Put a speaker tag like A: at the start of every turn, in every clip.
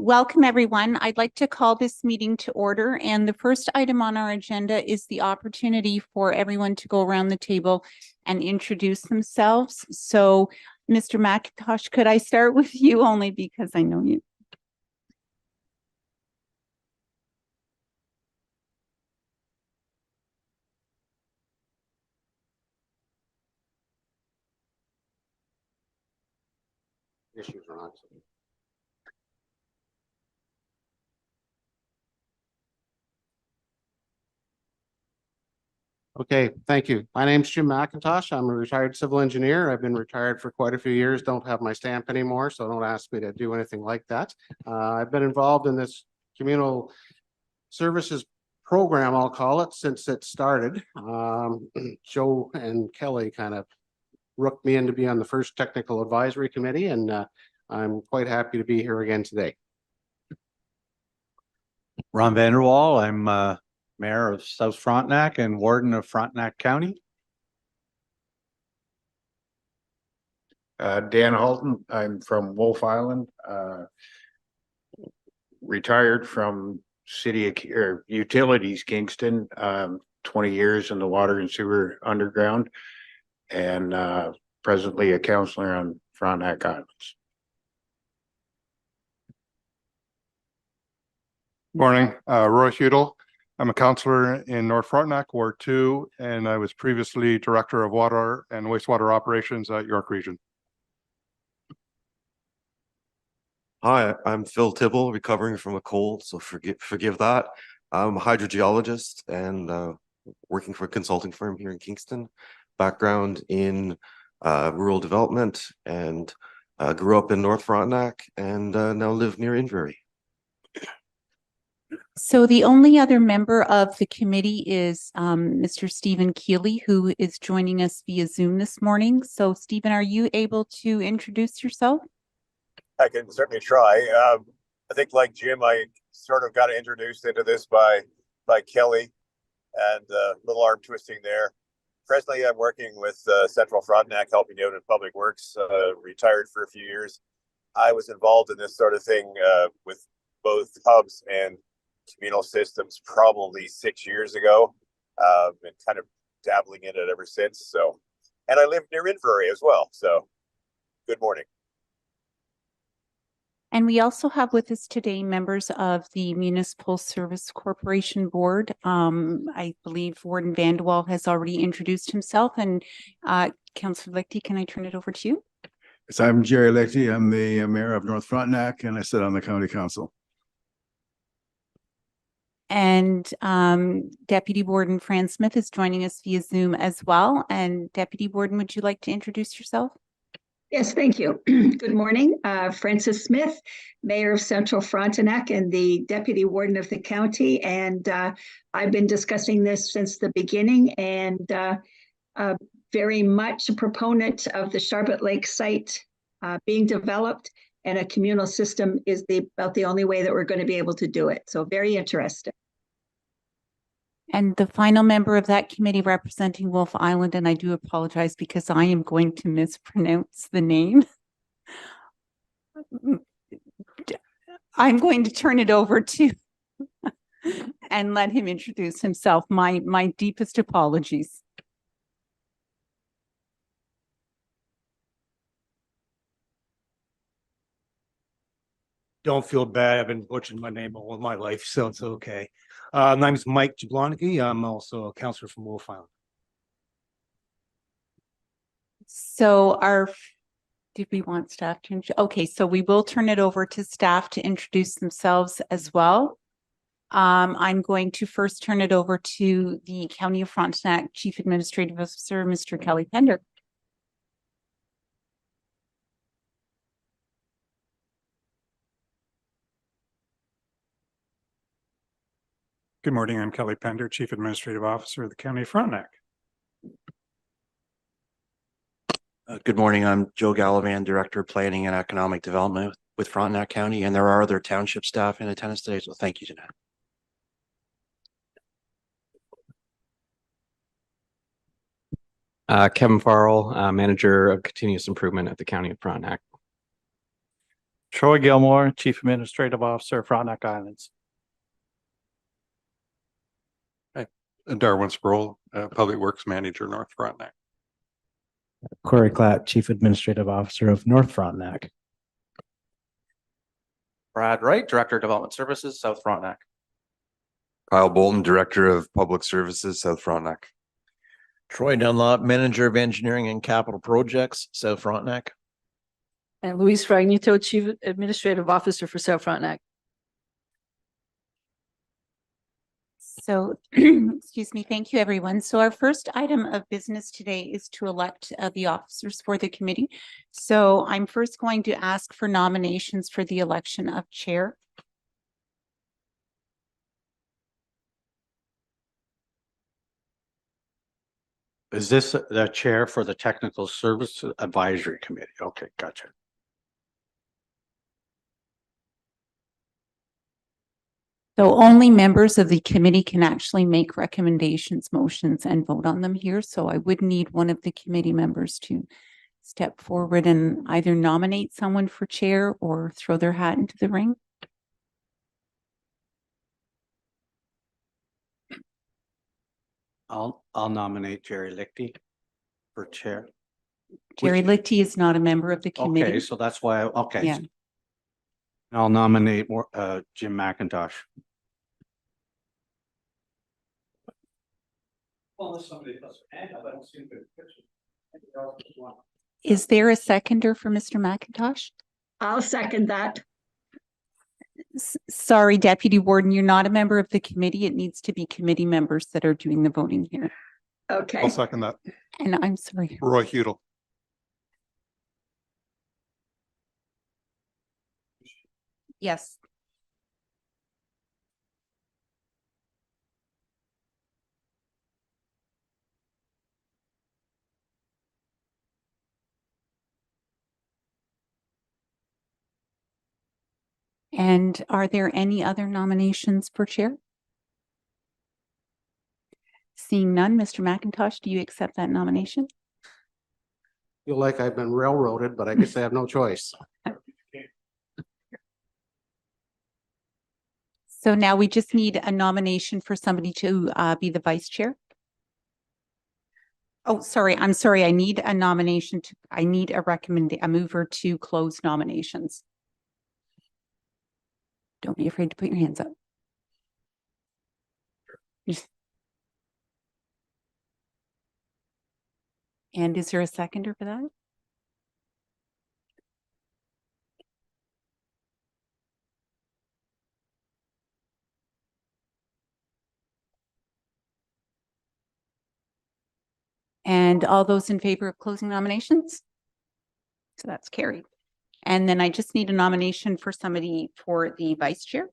A: welcome everyone. I'd like to call this meeting to order, and the first item on our agenda is the opportunity for everyone to go around the table and introduce themselves. So, Mr. McIntosh, could I start with you only because I know you?
B: Issues are on. Okay, thank you. My name's Jim McIntosh. I'm a retired civil engineer. I've been retired for quite a few years, don't have my stamp anymore, so don't ask me to do anything like that. I've been involved in this communal services program, I'll call it, since it started. Joe and Kelly kind of rooked me in to be on the first technical advisory committee, and I'm quite happy to be here again today.
C: Ron Vanderwall, I'm Mayor of South Frontenac and Warden of Frontenac County.
D: Dan Halton, I'm from Wolf Island, retired from Utilities Kingston, 20 years in the water and sewer underground, and presently a counselor on Frontenac Islands.
E: Morning, Roy Hudel. I'm a counselor in North Frontenac, Ward 2, and I was previously Director of Water and Wastewater Operations at York Region.
F: Hi, I'm Phil Tibble, recovering from a cold, so forgive that. I'm a hydrogeologist and working for a consulting firm here in Kingston. Background in rural development, and grew up in North Frontenac and now live near Inverary.
A: So the only other member of the committee is Mr. Stephen Keeley, who is joining us via Zoom this morning. So Stephen, are you able to introduce yourself?
G: I can certainly try. I think like Jim, I sort of got introduced into this by Kelly, and a little arm twisting there. Presently, I'm working with Central Frontenac, helping out in public works, retired for a few years. I was involved in this sort of thing with both hubs and communal systems probably 6 years ago, and kind of dabbling in it ever since. So, and I live near Inverary as well. So, good morning.
A: And we also have with us today members of the Municipal Service Corporation Board. I believe Warden Vanderwall has already introduced himself. And Councillor Lichty, can I turn it over to you?
H: Yes, I'm Jerry Lichty. I'm the Mayor of North Frontenac, and I sit on the County Council.
A: And Deputy Warden Fran Smith is joining us via Zoom as well. And Deputy Warden, would you like to introduce yourself?
I: Yes, thank you. Good morning. Frances Smith, Mayor of Central Frontenac and the Deputy Warden of the county. And I've been discussing this since the beginning, and very much a proponent of the Sharbot Lake site being developed, and a communal system is about the only way that we're going to be able to do it. So very interesting.
A: And the final member of that committee representing Wolf Island, and I do apologize because I am going to mispronounce the name. I'm going to turn it over to and let him introduce himself. My deepest apologies.
J: Don't feel bad. I've been butchering my name all my life, so it's okay. My name is Mike Jablonski. I'm also a counselor from Wolf Island.
A: So did we want staff to? Okay, so we will turn it over to staff to introduce themselves as well. I'm going to first turn it over to the County of Frontenac Chief Administrative Officer, Mr. Kelly Pender.
K: Good morning, I'm Kelly Pender, Chief Administrative Officer of the County of Frontenac.
L: Good morning, I'm Joe Gallivan, Director of Planning and Economic Development with Frontenac County, and there are other township staff in attendance today, so thank you, Jeanette.
M: Kevin Farrell, Manager of Continuous Improvement at the County of Frontenac.
C: Troy Gilmore, Chief Administrative Officer, Frontenac Islands.
E: Darwin Sproul, Public Works Manager, North Frontenac.
M: Corey Klatt, Chief Administrative Officer of North Frontenac.
L: Brad Wright, Director of Development Services, South Frontenac.
F: Kyle Bolton, Director of Public Services, South Frontenac.
N: Troy Dunlop, Manager of Engineering and Capital Projects, South Frontenac.
O: And Luis Fragnito, Chief Administrative Officer for South Frontenac.
A: So, excuse me, thank you, everyone. So our first item of business today is to elect the officers for the committee. So I'm first going to ask for nominations for the election of chair.
C: Is this the chair for the Technical Service Advisory Committee? Okay, gotcha.
A: So only members of the committee can actually make recommendations, motions, and vote on them here. So I would need one of the committee members to step forward and either nominate someone for chair or throw their hat into the ring.
C: I'll nominate Jerry Lichty for chair.
A: Jerry
C: Which-
A: Lichty is not a member of the
C: Okay,
A: committee.
C: so that's why, okay.
A: Yeah.
C: I'll nominate Jim McIntosh.
A: Is there a seconder for Mr. McIntosh?
I: I'll second that.
A: Sorry, Deputy Warden, you're not a member of the committee. It needs to be committee members that are doing the voting here.
I: Okay.
E: I'll second that.
A: And I'm sorry.
E: Roy Hudel.
A: Yes. And are there any other nominations for chair? Seeing none, Mr. McIntosh, do you accept that nomination?
B: Feel like I've been railroaded, but I guess I have no choice.
A: So now we just need a nomination for somebody to be the vice chair. Oh, sorry, I'm sorry. I need a nomination to, I need a mover to close nominations. Don't be afraid to put your hands up. And is there a seconder for that? And all those in favor of closing nominations? So that's carried. And then I just need a nomination for somebody for the vice chair.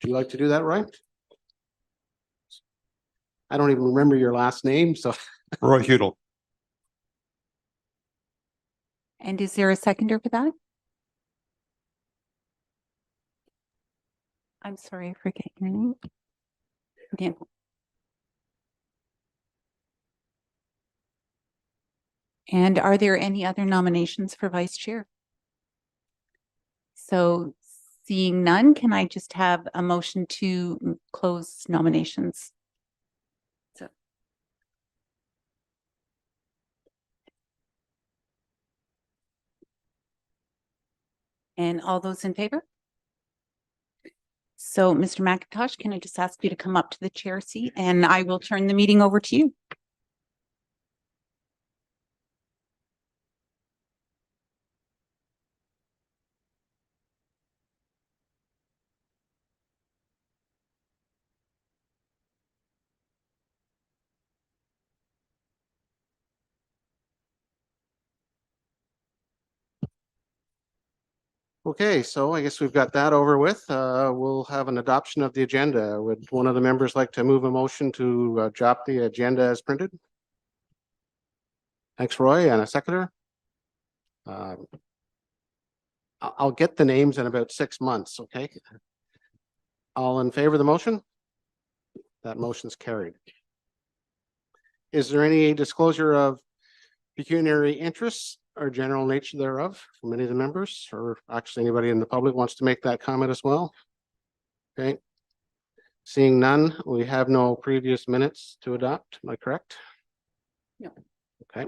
B: Would you like to do that, Ryan? I don't even remember your last name, so.
E: Roy Hudel.
A: And is there a seconder for that? I'm sorry, I forget your name. Dan. And are there any other nominations for vice chair? So seeing none, can I just have a motion to close nominations? So. And all those in favor? So Mr. McIntosh, can I just ask you to come up to the chair seat and I will turn the meeting over to you.
B: Okay, so I guess we've got that over with. We'll have an adoption of the agenda. Would one of the members like to move a motion to adopt the agenda as printed? Thanks, Roy, and a seconder. I'll get the names in about 6 months, okay? All in favor of the motion? That motion's carried. Is there any disclosure of pecuniary interests or general nature thereof from any of the members, or actually anybody in the public wants to make that comment as well? Okay. Seeing none, we have no previous minutes to adopt. Am I correct?
A: No.
B: Okay.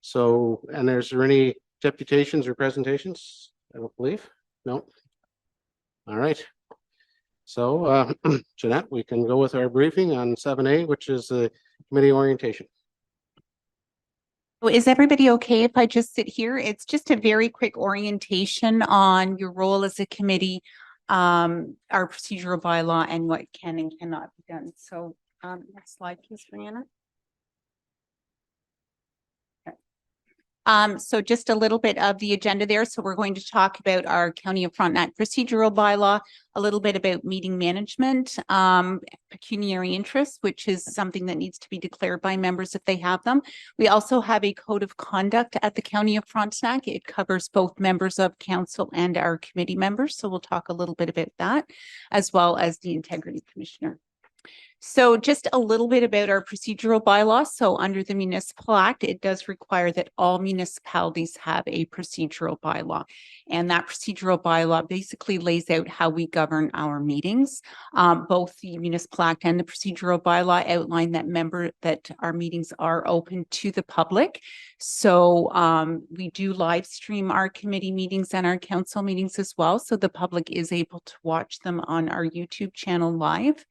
B: So, and is there any deputations or presentations? I don't believe. No. All right. So, Jeanette, we can go with our briefing on 7A, which is the committee orientation.
A: Is everybody okay if I just sit here? It's just a very quick orientation on your role as a committee, our procedural bylaw and what can and cannot be done. So, next slide, please, Brianna. So just a little bit of the agenda there. So we're going to talk about our County of Frontenac procedural bylaw, a little bit about meeting management, pecuniary interest, which is something that needs to be declared by members if they have them. We also have a code of conduct at the County of Frontenac. It covers both members of council and our committee members. So we'll talk a little bit about that, as well as the integrity commissioner. So just a little bit about our procedural bylaw. So under the Municipal Act, it does require that all municipalities have a procedural bylaw. And that procedural bylaw basically lays out how we govern our meetings. Both the Municipal Act and the procedural bylaw outline that our meetings are open to the public. So we do live stream our committee meetings and our council meetings as well. So the public is able to watch them on our YouTube channel live.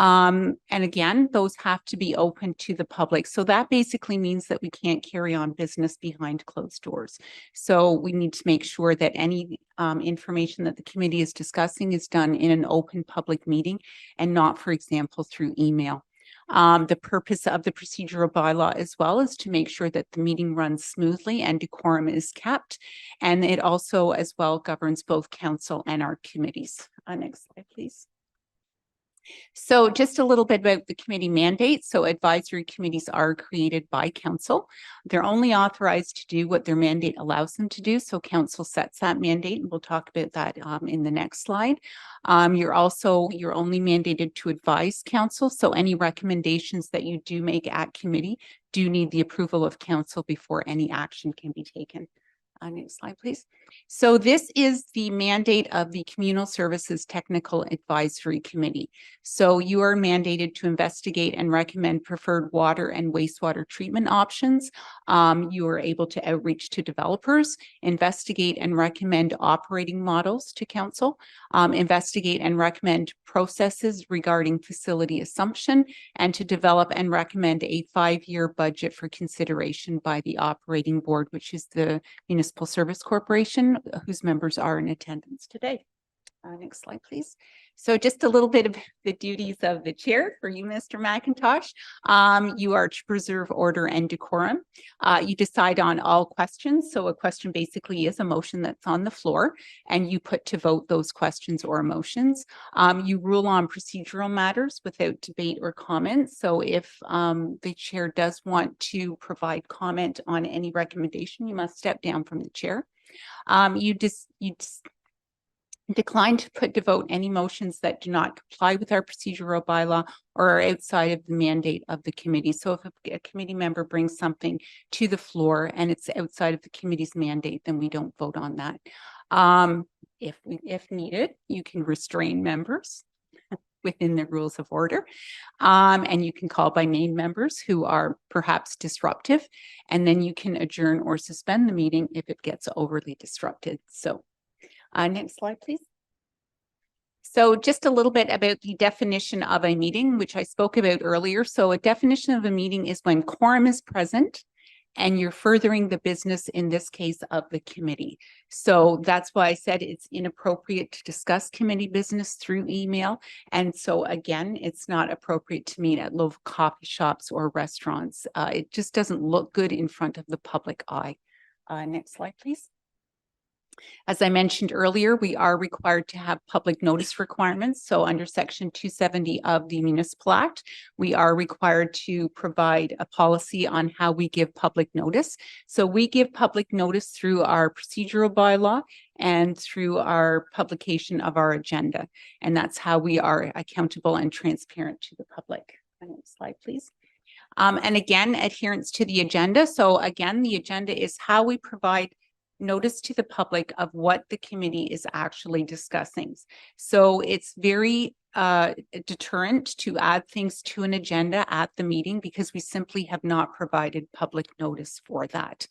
A: And again, those have to be open to the public. So that basically means that we can't carry on business behind closed doors. So we need to make sure that any information that the committee is discussing is done in an open public meeting and not, for example, through email. The purpose of the procedural bylaw as well is to make sure that the meeting runs smoothly and decorum is kept. And it also as well governs both council and our committees. Next slide, please. So just a little bit about the committee mandate. So advisory committees are created by council. They're only authorized to do what their mandate allows them to do. So council sets that mandate, and we'll talk about that in the next slide. You're only mandated to advise council. So any recommendations that you do make at committee do need the approval of council before any action can be taken. Next slide, please. So this is the mandate of the Communal Services Technical Advisory Committee. So you are mandated to investigate and recommend preferred water and wastewater treatment options. You are able to outreach to developers, investigate and recommend operating models to council, investigate and recommend processes regarding facility assumption, and to develop and recommend a 5-year budget for consideration by the operating board, which is the Municipal Service Corporation, whose members are in attendance today. Next slide, please. So just a little bit of the duties of the chair for you, Mr. McIntosh. You are to preserve order and decorum. You decide on all questions. So a question basically is a motion that's on the floor, and you put to vote those questions or motions. You rule on procedural matters without debate or comment. So if the chair does want to provide comment on any recommendation, you must step down from the chair. You decline to put to vote any motions that do not comply with our procedural bylaw or are outside of the mandate of the committee. So if a committee member brings something to the floor and it's outside of the committee's mandate, then we don't vote on that. If needed, you can restrain members within the rules of order. And you can call by name members who are perhaps disruptive, and then you can adjourn or suspend the meeting if it gets overly disrupted. So next slide, please. So just a little bit about the definition of a meeting, which I spoke about earlier. So a definition of a meeting is when quorum is present and you're furthering the business, in this case, of the committee. So that's why I said it's inappropriate to discuss committee business through email. And so again, it's not appropriate to meet at local coffee shops or restaurants. It just doesn't look good in front of the public eye. Next slide, please. As I mentioned earlier, we are required to have public notice requirements. So under Section 270 of the Municipal Act, we are required to provide a policy on how we give public notice. So we give public notice through our procedural bylaw and through our publication of our agenda. And that's how we are accountable and transparent to the public. Next slide, please. And again, adherence to the agenda. So again, the agenda is how we provide notice to the public of what the committee is actually discussing. So it's very deterrent to add things to an agenda at the meeting because we simply have not provided public notice for that.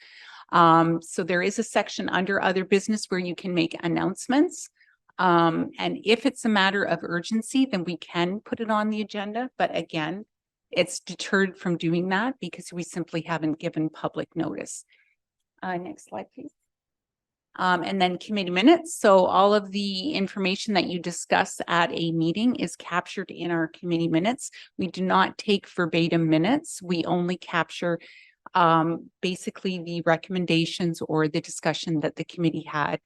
A: So there is a section under other business where you can make announcements. And if it's a matter of urgency, then we can put it on the agenda. But again, it's deterred from doing that because we simply haven't given public notice. Next slide, please. And then committee minutes. So all of the information that you discuss at a meeting is captured in our committee minutes. We do not take verbatim minutes. We only capture basically the recommendations or the discussion that the committee had.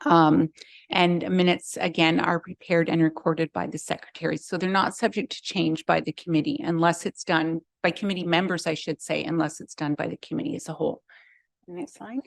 A: And minutes, again, are prepared and recorded by the secretary. So they're not subject to change by the committee unless it's done by committee members, I should say, unless it's done by the committee as a whole. Next slide.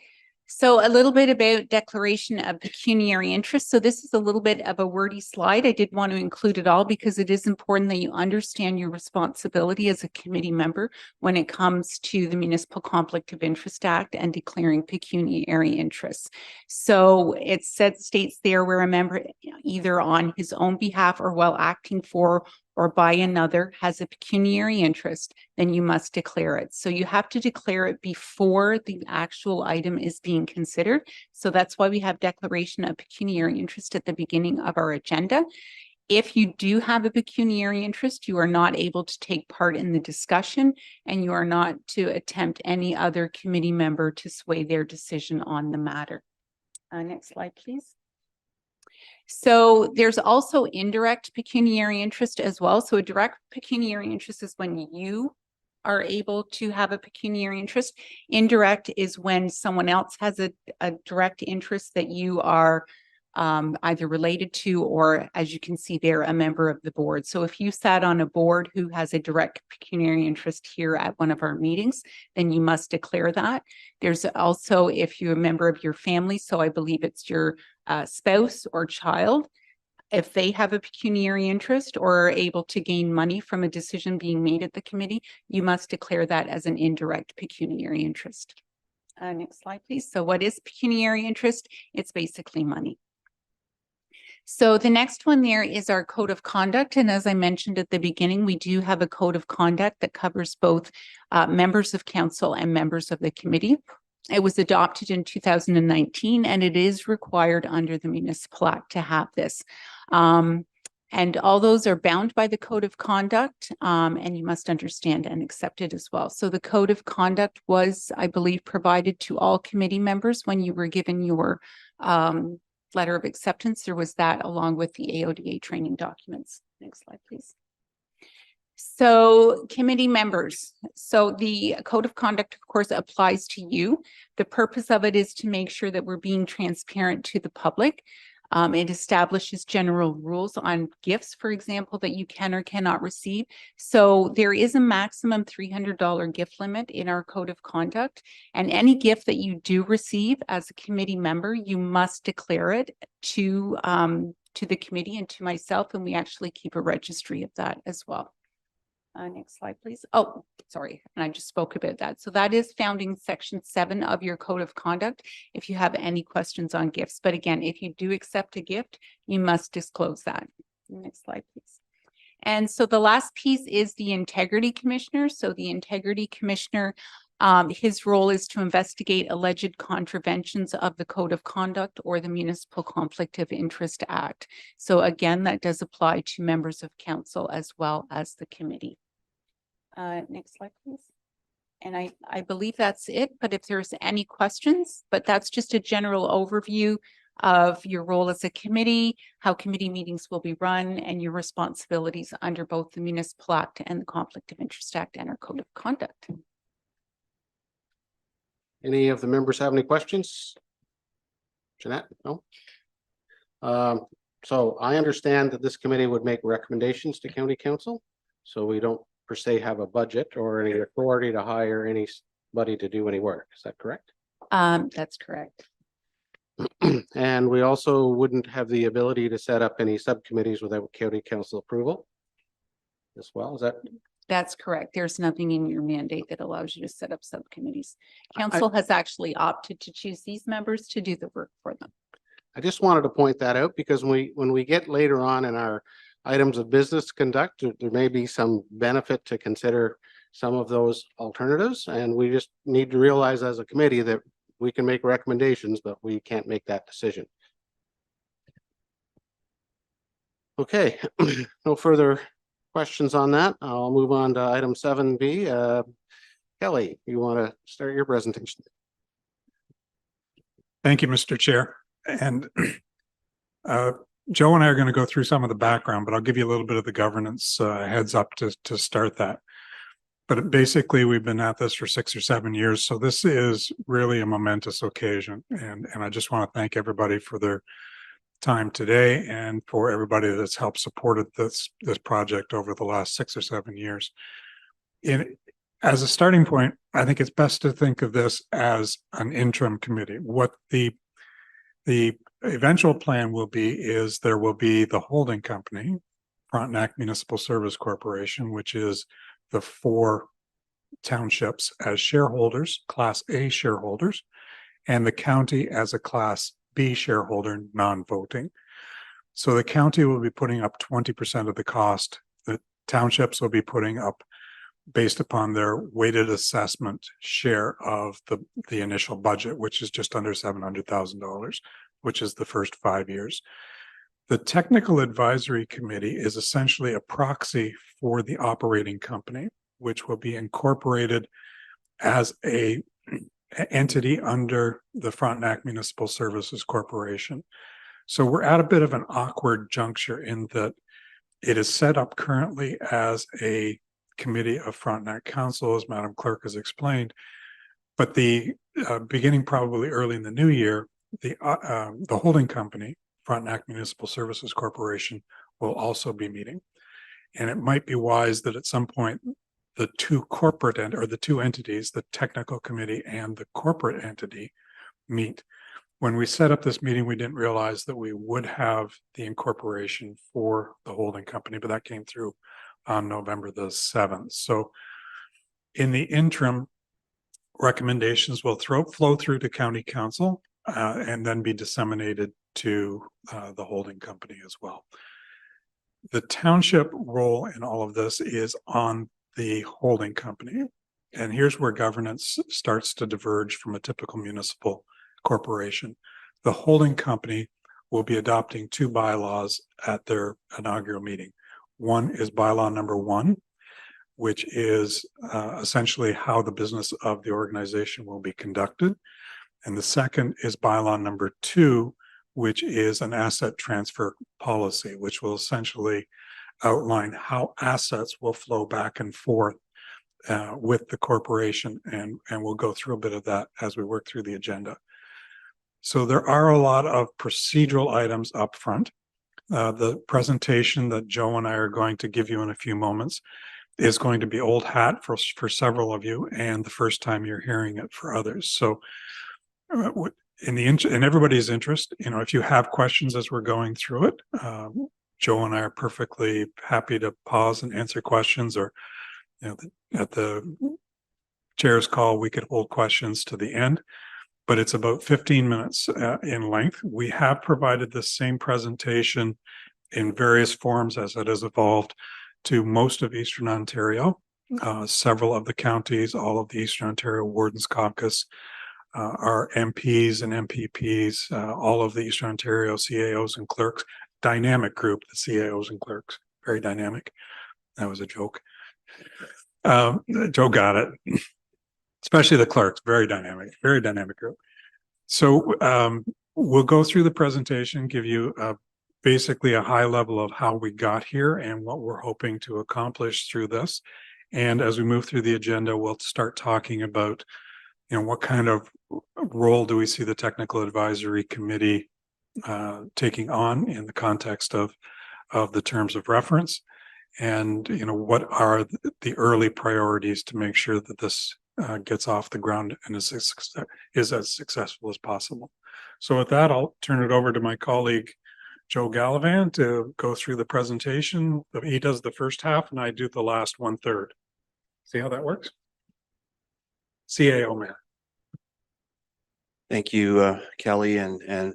A: So a little bit about declaration of pecuniary interest. So this is a little bit of a wordy slide. I did want to include it all because it is important that you understand your responsibility as a committee member when it comes to the Municipal Conflict of Interest Act and declaring pecuniary interests. So it states there where a member either on his own behalf or while acting for or by another has a pecuniary interest, then you must declare it. So you have to declare it before the actual item is being considered. So that's why we have declaration of pecuniary interest at the beginning of our agenda. If you do have a pecuniary interest, you are not able to take part in the discussion and you are not to attempt any other committee member to sway their decision on the matter. Next slide, please. So there's also indirect pecuniary interest as well. So a direct pecuniary interest is when you are able to have a pecuniary interest. Indirect is when someone else has a direct interest that you are either related to, or as you can see there, a member of the board. So if you sat on a board who has a direct pecuniary interest here at one of our meetings, then you must declare that. There's also, if you're a member of your family, so I believe it's your spouse or child, if they have a pecuniary interest or are able to gain money from a decision being made at the committee, you must declare that as an indirect pecuniary interest. Next slide, please. So what is pecuniary interest? It's basically money. So the next one there is our code of conduct. And as I mentioned at the beginning, we do have a code of conduct that covers both members of council and members of the committee. It was adopted in 2019 and it is required under the Municipal Act to have this. And all those are bound by the code of conduct and you must understand and accept it as well. So the code of conduct was, I believe, provided to all committee members when you were given your letter of acceptance. There was that along with the AODA training documents. Next slide, please. So committee members. So the code of conduct, of course, applies to you. The purpose of it is to make sure that we're being transparent to the public. It establishes general rules on gifts, for example, that you can or cannot receive. So there is a maximum $300 gift limit in our code of conduct. And any gift that you do receive as a committee member, you must declare it to the committee and to myself. And we actually keep a registry of that as well. Next slide, please. Oh, sorry. And I just spoke about that. So that is found in section 7 of your code of conduct if you have any questions on gifts. But again, if you do accept a gift, you must disclose that. Next slide, please. And so the last piece is the integrity commissioner. So the integrity commissioner, his role is to investigate alleged contraventions of the code of conduct or the Municipal Conflict of Interest Act. So again, that does apply to members of council as well as the committee. Next slide, please. And I believe that's it, but if there's any questions, but that's just a general overview of your role as a committee, how committee meetings will be run, and your responsibilities under both the Municipal Act and the Conflict of Interest Act and our code of conduct.
B: Any of the members have any questions? Jeanette? No? So I understand that this committee would make recommendations to county council. So we don't per se have a budget or any authority to hire anybody to do any work. Is that correct?
A: That's correct.
B: And we also wouldn't have the ability to set up any subcommittees without county council approval as well. Is that
A: That's correct. There's nothing in your mandate that allows you to set up subcommittees. Council has actually opted to choose these members to do the work for them.
B: I just wanted to point that out because when we get later on in our items of business to conduct, there may be some benefit to consider some of those alternatives. And we just need to realize as a committee that we can make recommendations, but we can't make that decision. Okay, no further questions on that. I'll move on to item 7B. Kelly, you want to start your presentation?
K: Thank you, Mr. Chair. And Joe and I are going to go through some of the background, but I'll give you a little bit of the governance heads up to start that. But basically, we've been at this for 6 or 7 years, so this is really a momentous occasion. And I just want to thank everybody for their time today and for everybody that's helped supported this project over the last 6 or 7 years. As a starting point, I think it's best to think of this as an interim committee. What the eventual plan will be is there will be the holding company, Frontenac Municipal Service Corporation, which is the 4 townships as shareholders, Class A shareholders, and the county as a Class B shareholder, non-voting. So the county will be putting up 20% of the cost. The townships will be putting up based upon their weighted assessment share of the initial budget, which is just under $700,000, which is the first 5 years. The Technical Advisory Committee is essentially a proxy for the operating company, which will be incorporated as a entity under the Frontenac Municipal Services Corporation. So we're at a bit of an awkward juncture in that it is set up currently as a committee of Frontenac Council, as Madam Clerk has explained, but the beginning probably early in the new year, the holding company, Frontenac Municipal Services Corporation, will also be meeting. And it might be wise that at some point the two entities, the technical committee and the corporate entity, meet. When we set up this meeting, we didn't realize that we would have the incorporation for the holding company, but that came through on November the 7th. So in the interim, recommendations will flow through to county council and then be disseminated to the holding company as well. The township role in all of this is on the holding company. And here's where governance starts to diverge from a typical municipal corporation. The holding company will be adopting 2 bylaws at their inaugural meeting. One is bylaw number 1, which is essentially how the business of the organization will be conducted. And the second is bylaw number 2, which is an asset transfer policy, which will essentially outline how assets will flow back and forth with the corporation. And we'll go through a bit of that as we work through the agenda. So there are a lot of procedural items up front. The presentation that Joe and I are going to give you in a few moments is going to be old hat for several of you, and the first time you're hearing it for others. So in everybody's interest, if you have questions as we're going through it, Joe and I are perfectly happy to pause and answer questions, or at the chair's call, we could hold questions to the end. But it's about 15 minutes in length. We have provided the same presentation in various forms as it has evolved to most of Eastern Ontario, several of the counties, all of the Eastern Ontario Wardens Caucus, our MPs and MPPs, all of the Eastern Ontario CAOs and clerks, dynamic group, the CAOs and clerks, very dynamic. That was a joke. Joe got it. Especially the clerks, very dynamic group. So we'll go through the presentation, give you basically a high level of how we got here and what we're hoping to accomplish through this. And as we move through the agenda, we'll start talking about, what kind of role do we see the Technical Advisory Committee taking on in the context of the terms of reference, and what are the early priorities to make sure that this gets off the ground and is as successful as possible. So with that, I'll turn it over to my colleague, Joe Gallivan to go through the presentation. He does the first half and I do the last 1/3. See how that works? CAO man.
L: Thank you, Kelly, and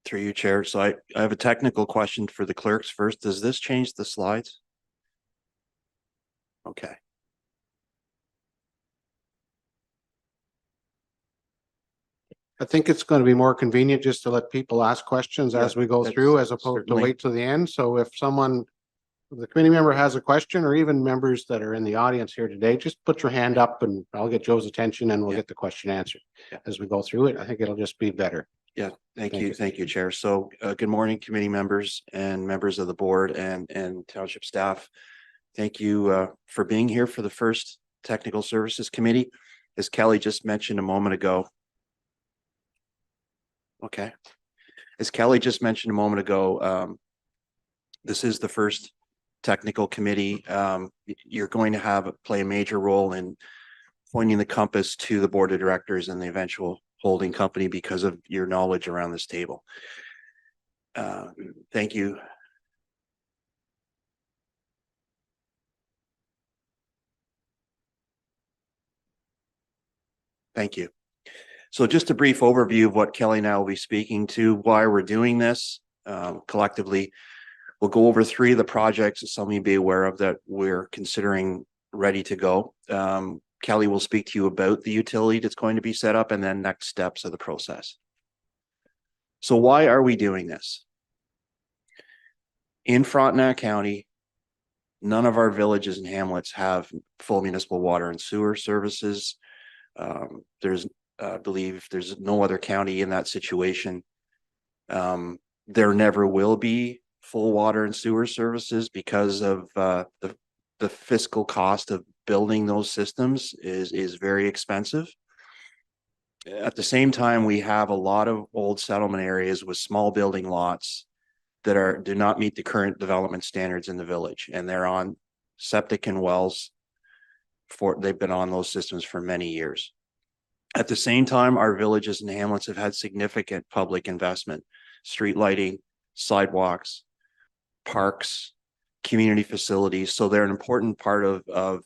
L: through you, Chair. So I have a technical question for the clerks first. Does this change the slides? Okay.
B: I think it's going to be more convenient just to let people ask questions as we go
L: that's
B: through as opposed to
L: certainly-
B: wait to the end. So if someone, the committee member has a question, or even members that are in the audience here today, just put your hand up and I'll get Joe's attention and we'll
L: Yeah.
B: get the question answered.
L: Yeah.
B: As we go through it, I think it'll just be better.
L: Yeah, thank
B: Thank
L: you.
B: you.
L: Thank you, Chair. So good morning, committee members and members of the board and township staff. Thank you for being here for the first Technical Services Committee. As Kelly just mentioned a moment ago. Okay. As Kelly just mentioned a moment ago, this is the first technical committee. You're going to play a major role in pointing the compass to the board of directors and the eventual holding company because of your knowledge around this table. Thank you. Thank you. So just a brief overview of what Kelly and I will be speaking to, why we're doing this. Collectively, we'll go over 3 of the projects that some of you be aware of that we're considering ready to go. Kelly will speak to you about the utility that's going to be set up and then next steps of the process. So why are we doing this? In Frontenac County, none of our villages and hamlets have full municipal water and sewer services. I believe there's no other county in that situation. There never will be full water and sewer services because of the fiscal cost of building those systems is very expensive. At the same time, we have a lot of old settlement areas with small building lots that do not meet the current development standards in the village, and they're on septic and wells they've been on those systems for many years. At the same time, our villages and hamlets have had significant public investment, street lighting, sidewalks, parks, community facilities. So they're an important part of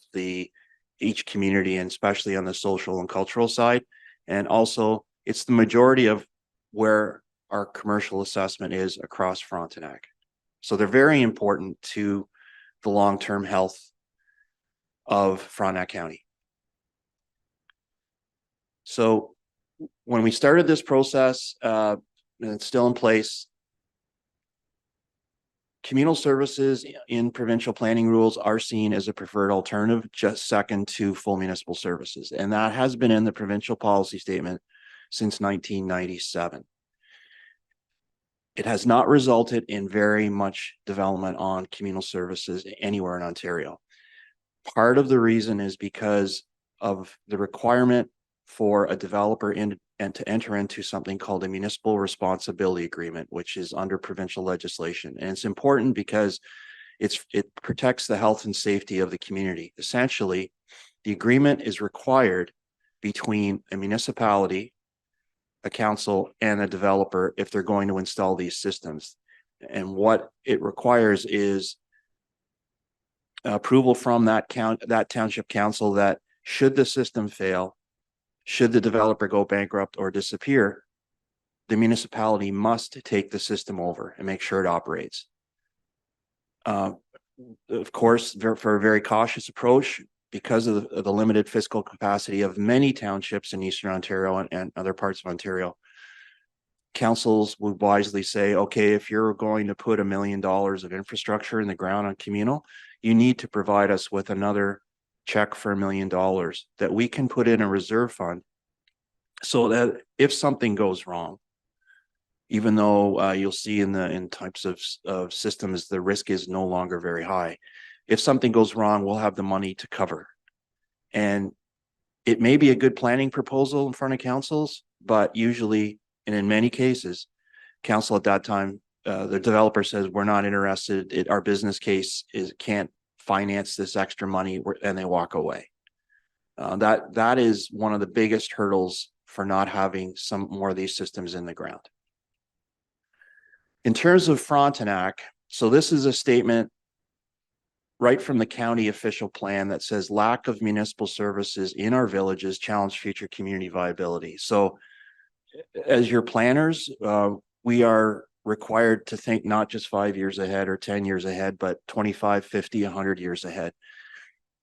L: each community, and especially on the social and cultural side. And also it's the majority of where our commercial assessment is across Frontenac. So they're very important to the long-term health of Frontenac County. So when we started this process, and it's still in place, communal services in provincial planning rules are seen as a preferred alternative, just second to full municipal services. And that has been in the provincial policy statement since 1997. It has not resulted in very much development on communal services anywhere in Ontario. Part of the reason is because of the requirement for a developer and to enter into something called a municipal responsibility agreement, which is under provincial legislation. And it's important because it protects the health and safety of the community. Essentially, the agreement is required between a municipality, a council, and a developer if they're going to install these systems. And what it requires is approval from that township council that should the system fail, should the developer go bankrupt or disappear, the municipality must take the system over and make sure it operates. Of course, for a very cautious approach, because of the limited fiscal capacity of many townships in Eastern Ontario and other parts of Ontario, councils would wisely say, okay, if you're going to put $1 million of infrastructure in the ground on communal, you need to provide us with another check for $1 million that we can put in a reserve fund so that if something goes wrong, even though you'll see in types of systems, the risk is no longer very high. If something goes wrong, we'll have the money to cover. And it may be a good planning proposal in front of councils, but usually, and in many cases, council at that time, the developer says, we're not interested. Our business case can't finance this extra money, and they walk away. That is one of the biggest hurdles for not having some more of these systems in the ground. In terms of Frontenac, so this is a statement right from the county official plan that says lack of municipal services in our villages challenge future community viability. So as your planners, we are required to think not just 5 years ahead or 10 years ahead, but 25, 50, 100 years ahead.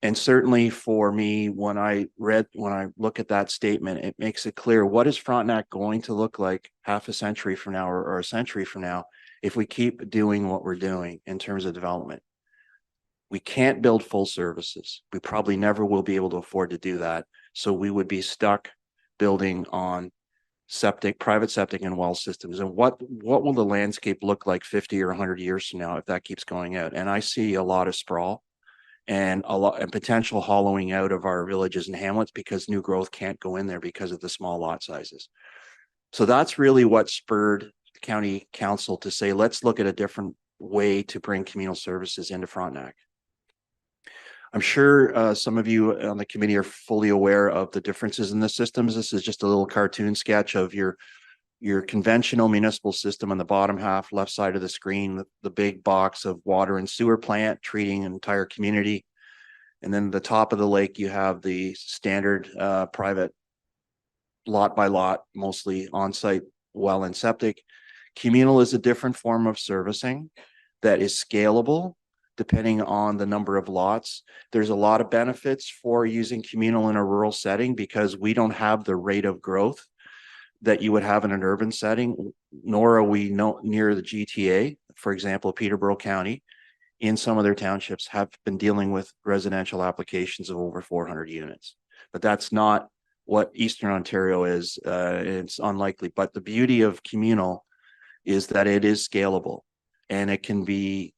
L: And certainly for me, when I look at that statement, it makes it clear, what is Frontenac going to look like half a century from now or a century from now if we keep doing what we're doing in terms of development? We can't build full services. We probably never will be able to afford to do that. So we would be stuck building on private septic and well systems. And what will the landscape look like 50 or 100 years from now if that keeps going out? And I see a lot of sprawl and potential hollowing out of our villages and hamlets because new growth can't go in there because of the small lot sizes. So that's really what spurred the county council to say, let's look at a different way to bring communal services into Frontenac. I'm sure some of you on the committee are fully aware of the differences in the systems. This is just a little cartoon sketch of your conventional municipal system on the bottom half, left side of the screen, the big box of water and sewer plant treating an entire community. And then the top of the lake, you have the standard private lot by lot, mostly on-site well and septic. Communal is a different form of servicing that is scalable depending on the number of lots. There's a lot of benefits for using communal in a rural setting because we don't have the rate of growth that you would have in an urban setting, nor are we near the GTA. For example, Peterborough County, in some of their townships, have been dealing with residential applications of over 400 units. But that's not what Eastern Ontario is. It's unlikely. But the beauty of communal is that it is scalable and it can be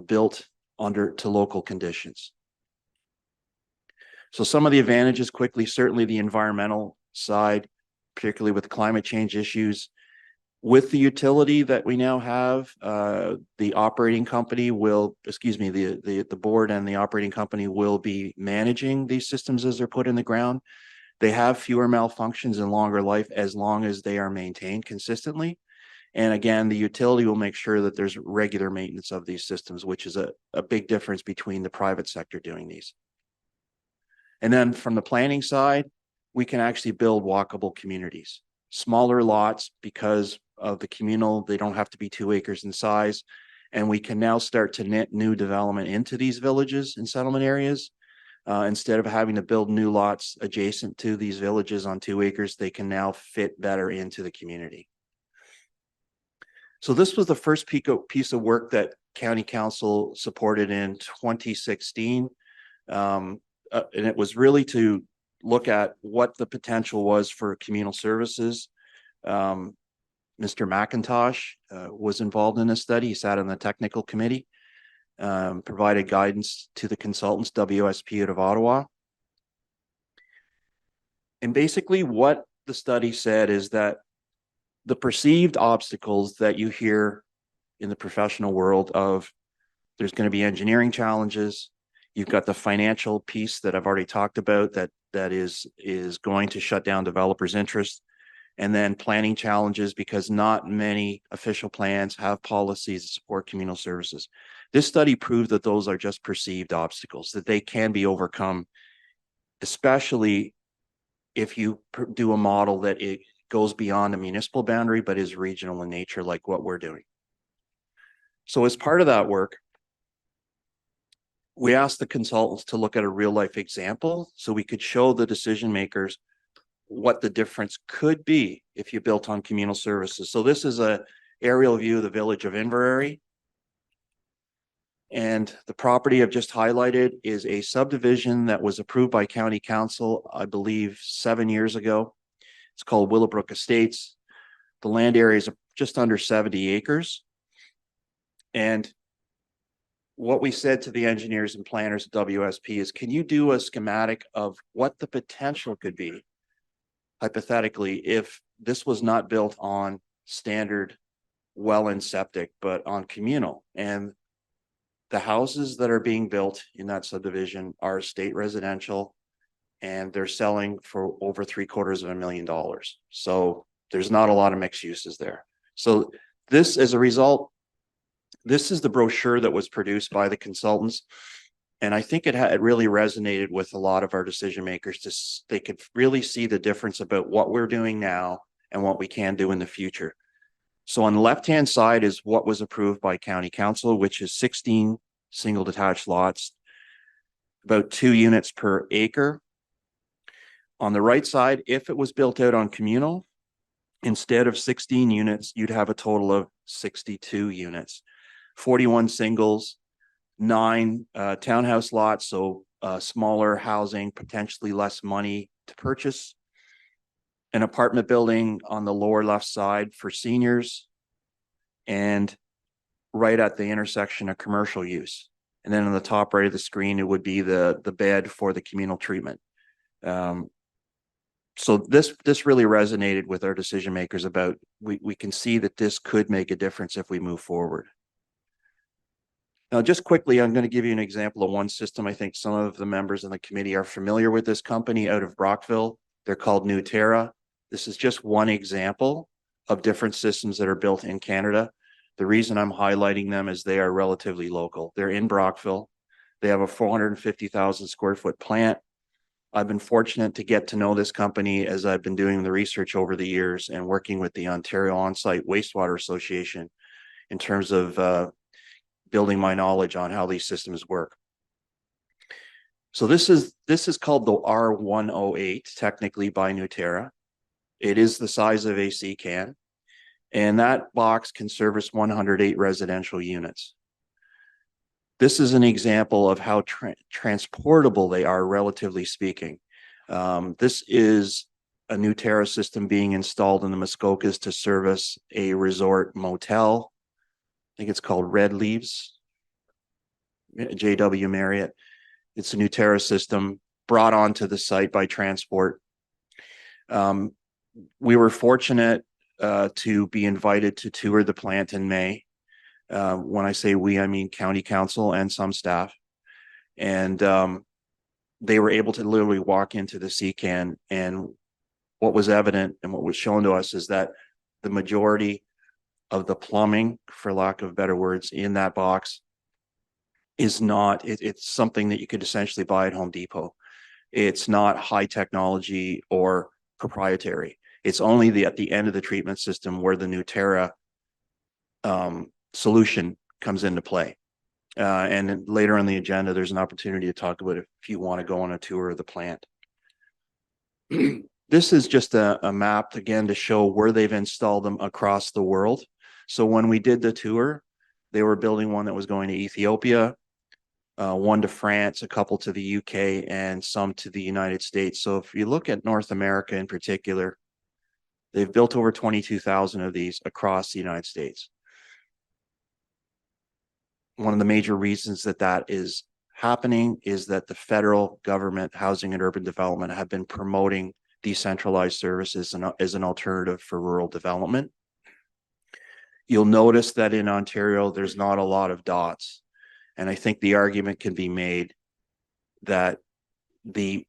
L: built to local conditions. So some of the advantages quickly, certainly the environmental side, particularly with climate change issues. With the utility that we now have, the operating company will, the board and the operating company will be managing these systems as they're put in the ground. They have fewer malfunctions and longer life as long as they are maintained consistently. And again, the utility will make sure that there's regular maintenance of these systems, which is a big difference between the private sector doing these. And then from the planning side, we can actually build walkable communities, smaller lots because of the communal. They don't have to be 2 acres in size. And we can now start to knit new development into these villages and settlement areas. Instead of having to build new lots adjacent to these villages on 2 acres, they can now fit better into the community. So this was the first piece of work that County Council supported in 2016. And it was really to look at what the potential was for communal services. Mr. McIntosh was involved in this study. He sat on the technical committee, provided guidance to the consultants, WSP out of Ottawa. And basically what the study said is that the perceived obstacles that you hear in the professional world of there's going to be engineering challenges. You've got the financial piece that I've already talked about that is going to shut down developers' interest. And then planning challenges because not many official plans have policies that support communal services. This study proved that those are just perceived obstacles, that they can be overcome, especially if you do a model that it goes beyond a municipal boundary, but is regional in nature, like what we're doing. So as part of that work, we asked the consultants to look at a real life example so we could show the decision makers what the difference could be if you built on communal services. So this is an aerial view of the village of Inverary. And the property I've just highlighted is a subdivision that was approved by County Council, I believe 7 years ago. It's called Willowbrook Estates. The land area is just under 70 acres. And what we said to the engineers and planners at WSP is, can you do a schematic of what the potential could be, hypothetically, if this was not built on standard well and septic, but on communal? And the houses that are being built in that subdivision are state residential, and they're selling for over $750,000. So there's not a lot of mixed uses there. So This, as a result, this is the brochure that was produced by the consultants. And I think it really resonated with a lot of our decision makers. They could really see the difference about what we're doing now and what we can do in the future. So on the left-hand side is what was approved by County Council, which is 16 single detached lots, about 2 units per acre. On the right side, if it was built out on communal, instead of 16 units, you'd have a total of 62 units, 41 singles, 9 townhouse lots, so smaller housing, potentially less money to purchase, an apartment building on the lower left side for seniors, and right at the intersection of commercial use. And then on the top right of the screen, it would be the bed for the communal treatment. So this really resonated with our decision makers about, we can see that this could make a difference if we move forward. Now, just quickly, I'm going to give you an example of one system. I think some of the members in the committee are familiar with this company out of Brockville. They're called Newterra. This is just one example of different systems that are built in Canada. The reason I'm highlighting them is they are relatively local. They're in Brockville. They have a 450,000 square foot plant. I've been fortunate to get to know this company as I've been doing the research over the years and working with the Ontario On-Site Wastewater Association in terms of building my knowledge on how these systems work. So this is called the R108, technically by Newterra. It is the size of a sea can, and that box can service 108 residential units. This is an example of how transportable they are, relatively speaking. This is a Newterra system being installed in the Muskokas to service a resort motel. I think it's called Red Leaves, JW Marriott. It's a Newterra system brought onto the site by transport. We were fortunate to be invited to tour the plant in May. When I say we, I mean County Council and some staff. And they were able to literally walk into the CCAN, and what was evident and what was shown to us is that the majority of the plumbing, for lack of better words, in that box is not, it's something that you could essentially buy at Home Depot. It's not high technology or proprietary. It's only at the end of the treatment system where the Newterra solution comes into play. And then later on the agenda, there's an opportunity to talk about it if you want to go on a tour of the plant. This is just a map, again, to show where they've installed them across the world. So when we did the tour, they were building one that was going to Ethiopia, one to France, a couple to the UK, and some to the United States. So if you look at North America in particular, they've built over 22,000 of these across the United States. One of the major reasons that is happening is that the federal government, Housing and Urban Development, have been promoting decentralized services as an alternative for rural development. You'll notice that in Ontario, there's not a lot of dots. And I think the argument can be made that the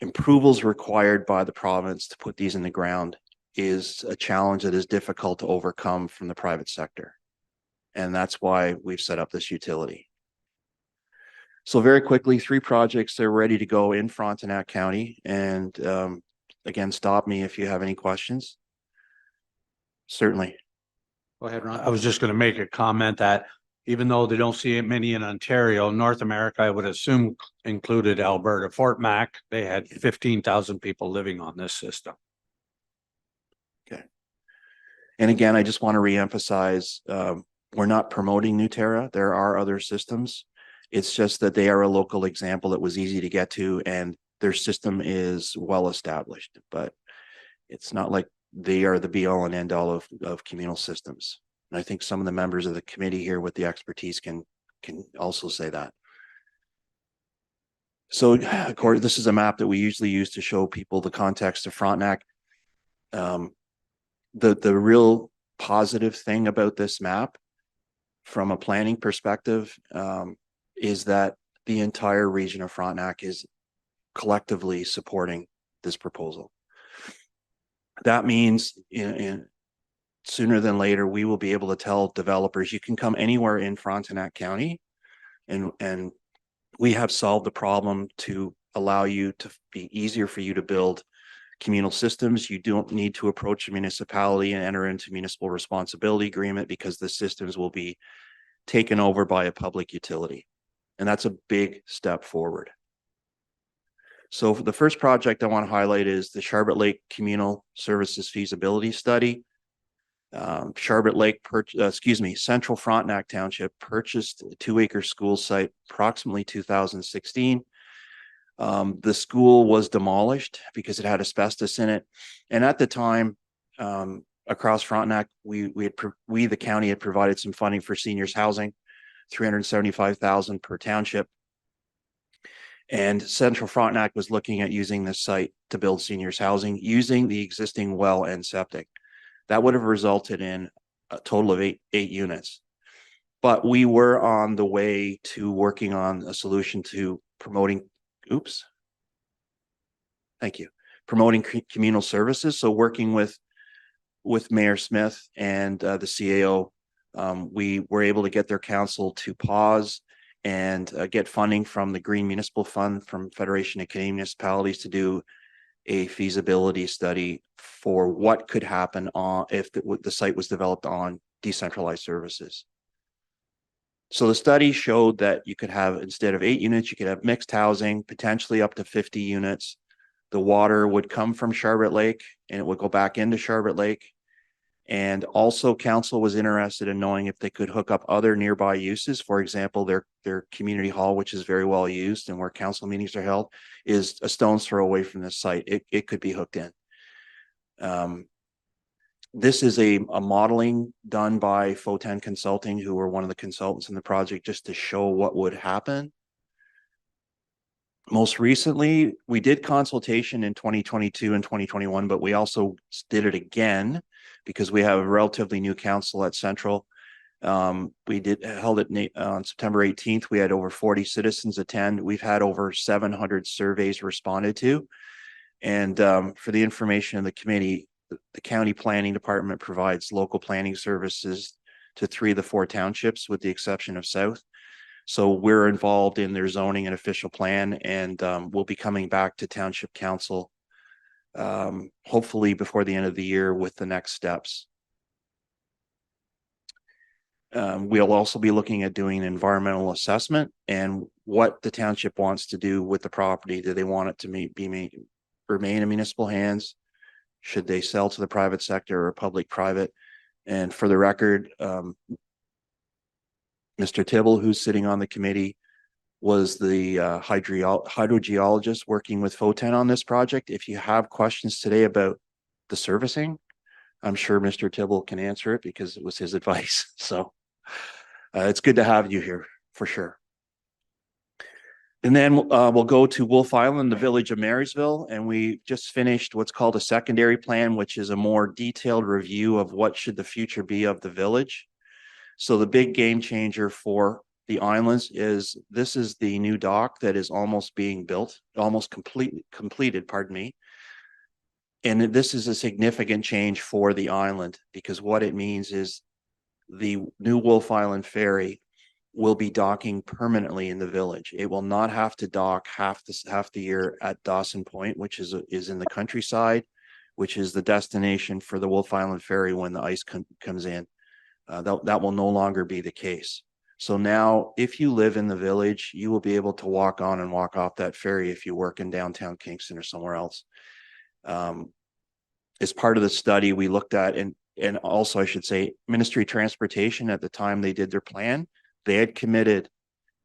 L: approvals required by the province to put these in the ground is a challenge that is difficult to overcome from the private sector. And that's why we've set up this utility. So very quickly, 3 projects, they're ready to go in Frontenac County. And again, stop me if you have any questions. Certainly.
C: Go ahead, Ron. I was just going to make a comment that even though they don't see many in Ontario, North America, I would assume included Alberta, Fort Mac, they had 15,000 people living on this system.
L: Okay. And again, I just want to reemphasize, we're not promoting Newterra. There are other systems. It's just that they are a local example that was easy to get to, and their system is well established, but it's not like they are the be all and end all of communal systems. And I think some of the members of the committee here with the expertise can also say that. So of course, this is a map that we usually use to show people the context of Frontenac. The real positive thing about this map from a planning perspective is that the entire region of Frontenac is collectively supporting this proposal. That means sooner than later, we will be able to tell developers, you can come anywhere in Frontenac County. And we have solved the problem to allow you to be easier for you to build communal systems. You don't need to approach a municipality and enter into municipal responsibility agreement because the systems will be taken over by a public utility. And that's a big step forward. So the first project I want to highlight is the Charbot Lake Communal Services Feasibility Study. Charbot Lake, Central Frontenac Township purchased a 2-acre school site approximately 2016. The school was demolished because it had asbestos in it. And at the time, across Frontenac, the county had provided some funding for seniors housing, $375,000 per township. And Central Frontenac was looking at using this site to build seniors housing using the existing well and septic. That would have resulted in a total of eight units. But we were on the way to working on a solution to promoting communal services. So working with Mayor Smith and the CAO, we were able to get their council to pause and get funding from the Green Municipal Fund from Federation of Canadian Municipalities to do a feasibility study for what could happen if the site was developed on decentralized services. So the study showed that you could have, instead of 8 units, you could have mixed housing, potentially up to 50 units. The water would come from Charbot Lake and it would go back into Charbot Lake. And also council was interested in knowing if they could hook up other nearby uses. For example, their community hall, which is very well used and where council meetings are held, is a stone's throw away from this site. It could be hooked in. This is a modeling done by Foten Consulting, who were one of the consultants in the project, just to show what would happen. Most recently, we did consultation in 2022 and 2021, but we also did it again because we have a relatively new council at Central. We held it on September 18th. We had over 40 citizens attend. We've had over 700 surveys responded to. And for the information of the committee, the county planning department provides local planning services to 3 of the 4 townships, with the exception of South. So we're involved in their zoning and official plan, and we'll be coming back to Township Council hopefully before the end of the year with the next steps. We'll also be looking at doing an environmental assessment and what the township wants to do with the property. Do they want it to remain in municipal hands? Should they sell to the private sector or public-private? And for the record, Mr. Tibble, who's sitting on the committee, was the hydrogeologist working with Foten on this project. If you have questions today about the servicing, I'm sure Mr. Tibble can answer it because it was his advice. So it's good to have you here for sure. And then we'll go to Wolf Island, the village of Marysville, and we just finished what's called a secondary plan, which is a more detailed review of what should the future be of the village. So the big game changer for the islands is this is the new dock that is almost being built, almost completed, pardon me. And this is a significant change for the island because what it means is the new Wolf Island ferry will be docking permanently in the village. It will not have to dock half the year at Dawson Point, which is in the countryside, which is the destination for the Wolf Island ferry when the ice comes in. That will no longer be the case. So now if you live in the village, you will be able to walk on and walk off that ferry if you work in downtown Kingston or somewhere else. As part of the study, we looked at, and also I should say, Ministry of Transportation at the time they did their plan, they had committed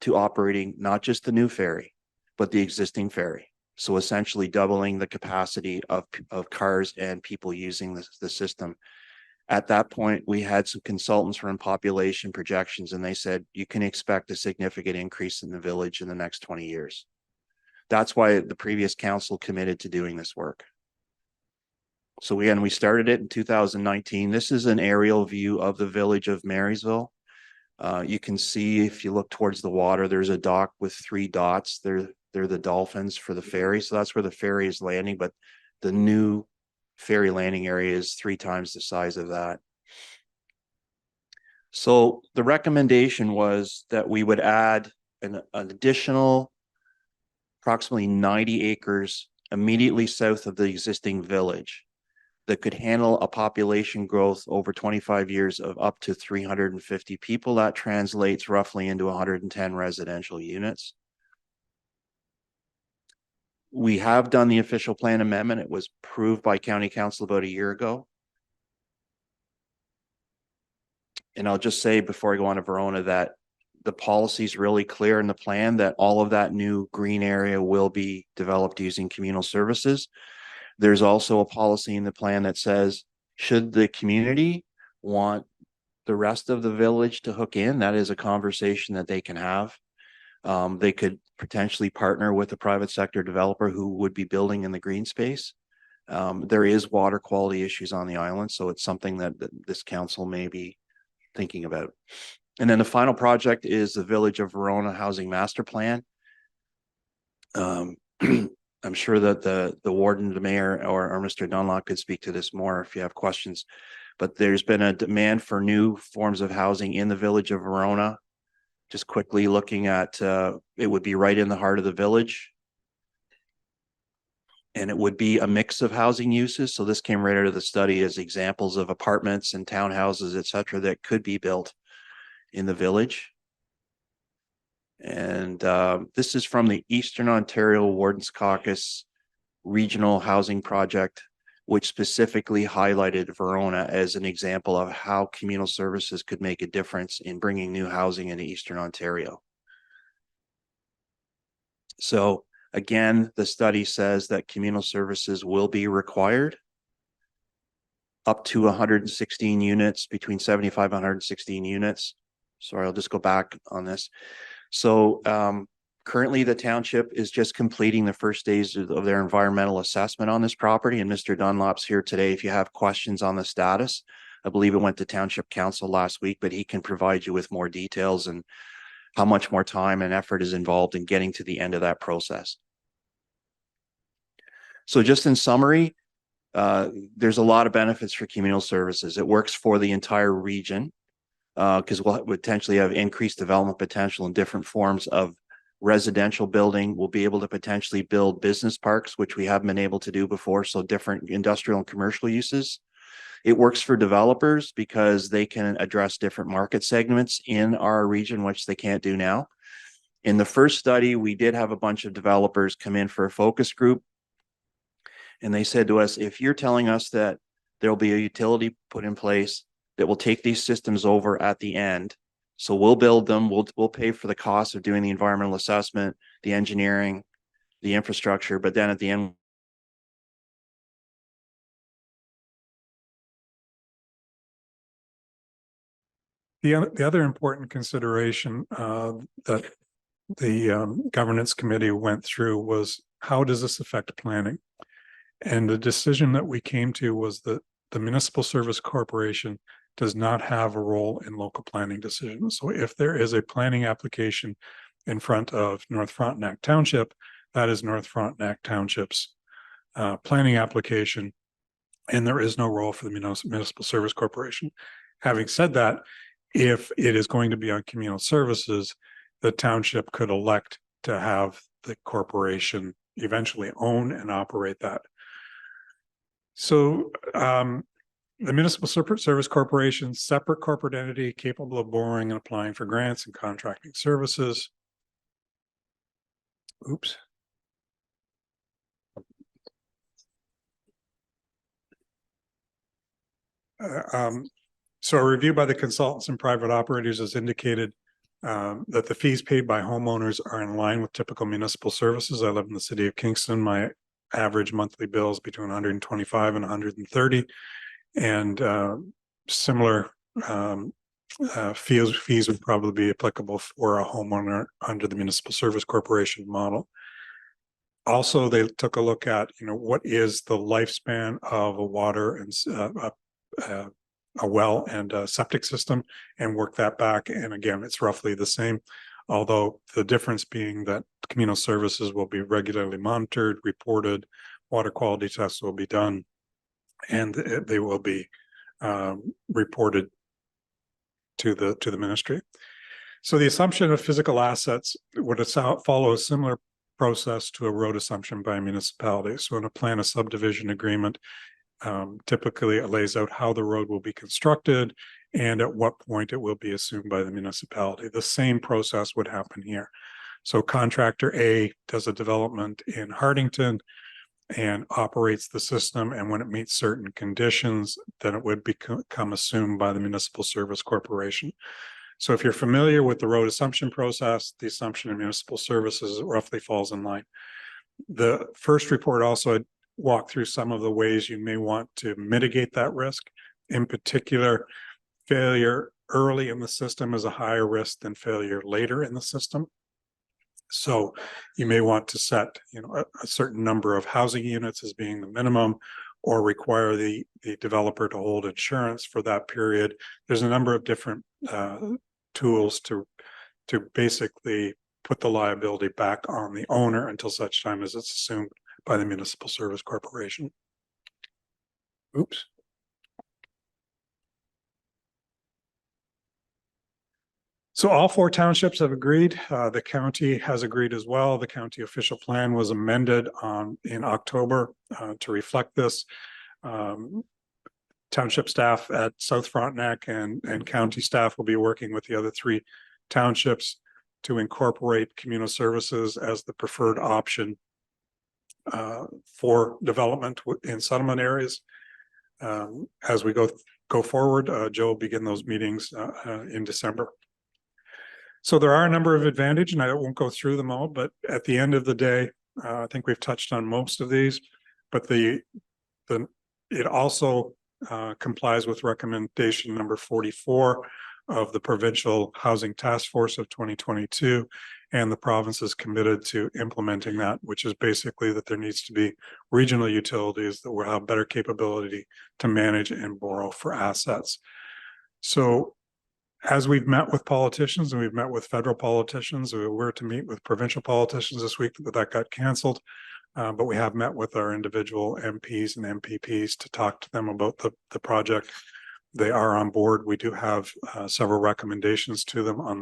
L: to operating not just the new ferry, but the existing ferry. So essentially doubling the capacity of cars and people using the system. At that point, we had some consultants from population projections, and they said, you can expect a significant increase in the village in the next 20 years. That's why the previous council committed to doing this work. So again, we started it in 2019. This is an aerial view of the village of Marysville. You can see if you look towards the water, there's a dock with 3 dots. They're the dolphins for the ferry. So that's where the ferry is landing, but the new ferry landing area is 3 times the size of that. So the recommendation was that we would add an additional approximately 90 acres immediately south of the existing village that could handle a population growth over 25 years of up to 350 people. That translates roughly into 110 residential units. We have done the official plan amendment. It was approved by County Council about a year ago. And I'll just say before I go on to Verona that the policy is really clear in the plan that all of that new green area will be developed using communal services. There's also a policy in the plan that says, should the community want the rest of the village to hook in, that is a conversation that they can have. They could potentially partner with a private sector developer who would be building in the green space. There is water quality issues on the island, so it's something that this council may be thinking about. And then the final project is the Village of Verona Housing Master Plan. I'm sure that the warden, the mayor, or Mr. Dunlop could speak to this more if you have questions. But there's been a demand for new forms of housing in the Village of Verona. Just quickly looking at, it would be right in the heart of the village. And it would be a mix of housing uses. So this came right out of the study as examples of apartments and townhouses, et cetera, that could be built in the village. And this is from the Eastern Ontario Wardens Caucus Regional Housing Project, which specifically highlighted Verona as an example of how communal services could make a difference in bringing new housing into Eastern Ontario. So again, the study says that communal services will be required up to 116 units, between 75 and 116 units. Sorry, I'll just go back on this. So currently the township is just completing the first stage of their environmental assessment on this property. And Mr. Dunlop's here today. If you have questions on the status, I believe it went to Township Council last week, but he can provide you with more details and how much more time and effort is involved in getting to the end of that process. So just in summary, there's a lot of benefits for communal services. It works for the entire region because we'll potentially have increased development potential in different forms of residential building. We'll be able to potentially build business parks, which we haven't been able to do before. So different industrial and commercial uses. It works for developers because they can address different market segments in our region, which they can't do now. In the first study, we did have a bunch of developers come in for a focus group. And they said to us, if you're telling us that there'll be a utility put in place that will take these systems over at the end, so we'll build them, we'll pay for the cost of doing the environmental assessment, the engineering, the infrastructure, but then at the end,
K: The other important consideration that the governance committee went through was, how does this affect planning? And the decision that we came to was that the Municipal Service Corporation does not have a role in local planning decisions. So if there is a planning application in front of North Frontenac Township, that is North Frontenac Township's planning application, and there is no role for the Municipal Service Corporation. Having said that, if it is going to be on communal services, the township could elect to have the corporation eventually own and operate that. So the Municipal Service Corporation, separate corporate entity capable of borrowing and applying for grants and contracting services. Oops. So a review by the consultants and private operators has indicated that the fees paid by homeowners are in line with typical municipal services. I live in the city of Kingston. My average monthly bill is between 125 and 130, and similar fees would probably be applicable for a homeowner under the Municipal Service Corporation model. Also, they took a look at, what is the lifespan of a water and a well and a septic system, and work that back. And again, it's roughly the same, although the difference being that communal services will be regularly monitored, reported, water quality tests will be done, and they will be reported to the ministry. So the assumption of physical assets would follow a similar process to a road assumption by a municipality. So in a plan of subdivision agreement, typically it lays out how the road will be constructed and at what point it will be assumed by the municipality. The same process would happen here. So contractor A does a development in Hardington and operates the system, and when it meets certain conditions, then it would become assumed by the Municipal Service Corporation. So if you're familiar with the road assumption process, the assumption of municipal services roughly falls in line. The first report also walked through some of the ways you may want to mitigate that risk. In particular, failure early in the system is a higher risk than failure later in the system. So you may want to set, a certain number of housing units as being the minimum, or require the developer to hold insurance for that period. There's a number of different tools to basically put the liability back on the owner until such time as it's assumed by the Municipal Service Corporation. Oops. So all 4 townships have agreed. The county has agreed as well. The county official plan was amended in October to reflect this. Township staff at South Frontenac and county staff will be working with the other 3 townships to incorporate communal services as the preferred option for development in settlement areas. As we go forward, Joe will begin those meetings in December. So there are a number of advantages, and I won't go through them all, but at the end of the day, I think we've touched on most of these, but it also complies with recommendation number 44 of the Provincial Housing Task Force of 2022, and the province is committed to implementing that, which is basically that there needs to be regional utilities that will have better capability to manage and borrow for assets. So as we've met with politicians and we've met with federal politicians, we were to meet with provincial politicians this week, but that got canceled. But we have met with our individual MPs and MPPs to talk to them about the project. They are on board. We do have several recommendations to them on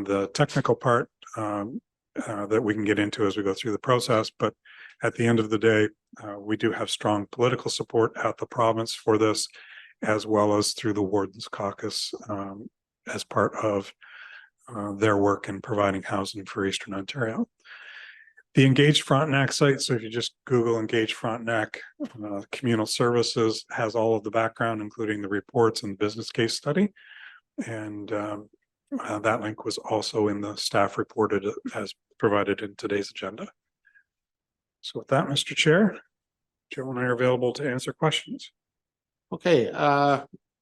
K: the technical part that we can get into as we go through the process. But at the end of the day, we do have strong political support at the province for this, as well as through the Wardens Caucus as part of their work in providing housing for Eastern Ontario. The Engaged Frontenac site, so if you just Google Engaged Frontenac, Communal Services has all of the background, including the reports and business case study. And that link was also in the staff reported as provided in today's agenda. So with that, Mr. Chair, Joe and I are available to answer questions.
B: Okay,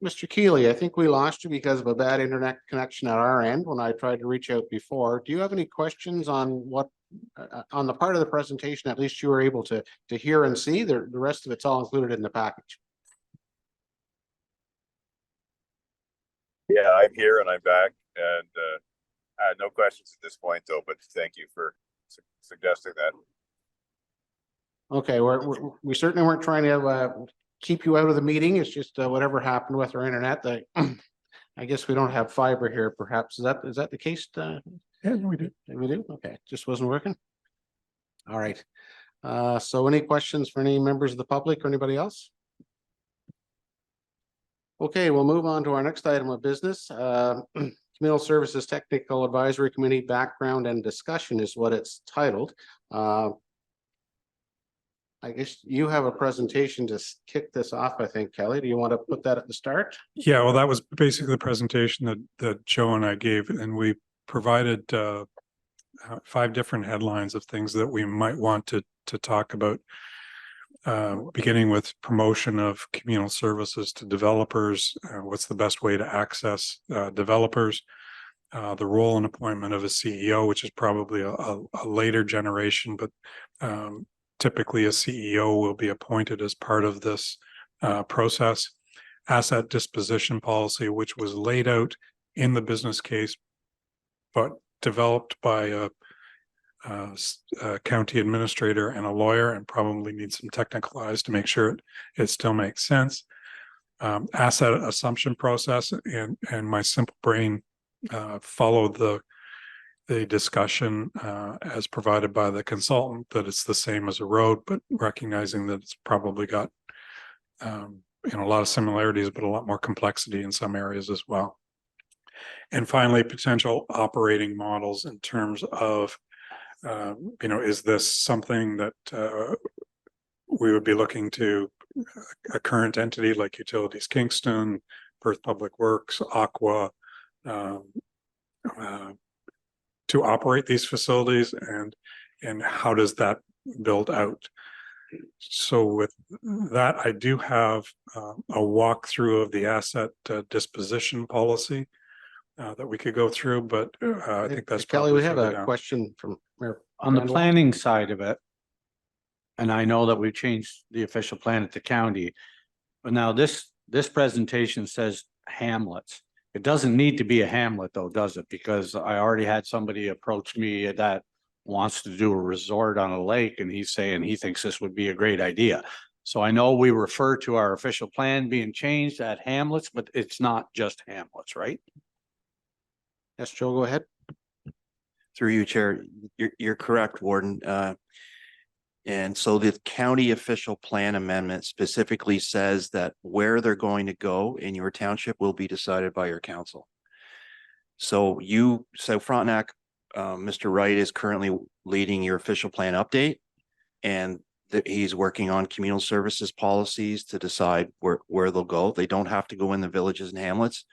B: Mr. Keeley, I think we lost you because of a bad internet connection at our end when I tried to reach out before. Do you have any questions on what, on the part of the presentation, at least you were able to hear and see? The rest of it's all included in the package.
G: Yeah, I'm here and I'm back, and I had no questions at this point though, but thank you for suggesting that.
B: Okay, we certainly weren't trying to keep you out of the meeting. It's just whatever happened with our internet. I guess we don't have fiber here, perhaps. Is that the case?
K: Yeah, we do.
B: We do? Okay, just wasn't working. All right. So any questions for any members of the public or anybody else? Okay, we'll move on to our next item of business. Communal Services Technical Advisory Committee background and discussion is what it's titled. I guess you have a presentation to kick this off, I think, Kelly. Do you want to put that at the start?
K: Yeah, well, that was basically the presentation that Joe and I gave, and we provided 5 different headlines of things that we might want to talk about, beginning with promotion of communal services to developers. What's the best way to access developers? The role and appointment of a CEO, which is probably a later generation, but typically a CEO will be appointed as part of this process. Asset disposition policy, which was laid out in the business case, but developed by a county administrator and a lawyer, and probably needs some technical eyes to make sure it still makes sense. asset assumption process, and my simple brain followed the discussion as provided by the consultant, that it's the same as a road, but recognizing that it's probably got a lot of similarities, but a lot more complexity in some areas as well. And finally, potential operating models in terms of, is this something that we would be looking to a current entity like Utilities Kingston, Perth Public Works, Aqua, to operate these facilities, and how does that build out? So with that, I do have a walkthrough of the asset disposition policy that we could go through, but I think that's
B: Kelly,
K: probably
B: we have
K: further
B: a
K: down.
B: question from Mayor.
C: On the
B: Randall.
C: planning side of it, and I know that we've changed the official plan at the county, but now this presentation says hamlets. It doesn't need to be a hamlet though, does it? Because I already had somebody approach me that wants to do a resort on a lake, and he's saying he thinks this would be a great idea. So I know we refer to our official plan being changed at hamlets, but it's not just hamlets, right?
B: Yes, Joe, go ahead.
L: Through you, Chair, you're correct, Warden. And so the county official plan amendment specifically says that where they're going to go in your township will be decided by your council. So Frontenac, Mr. Wright is currently leading your official plan update, and he's working on communal services policies to decide where they'll go. They don't have to go in the villages and hamlets.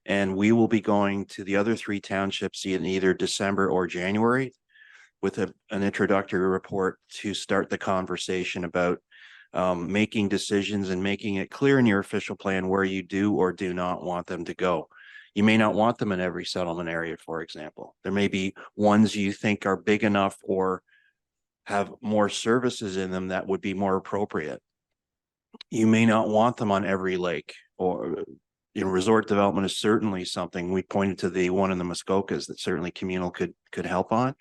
L: And we will be going to the other 3 townships in either December or January with an introductory report to start the conversation about making decisions and making it clear in your official plan where you do or do not want them to go. You may not want them in every settlement area, for example. There may be ones you think are big enough or have more services in them that would be more appropriate. You may not want them on every lake, or resort development is certainly something. We pointed to the one in the Muskokas that certainly Communal could help on.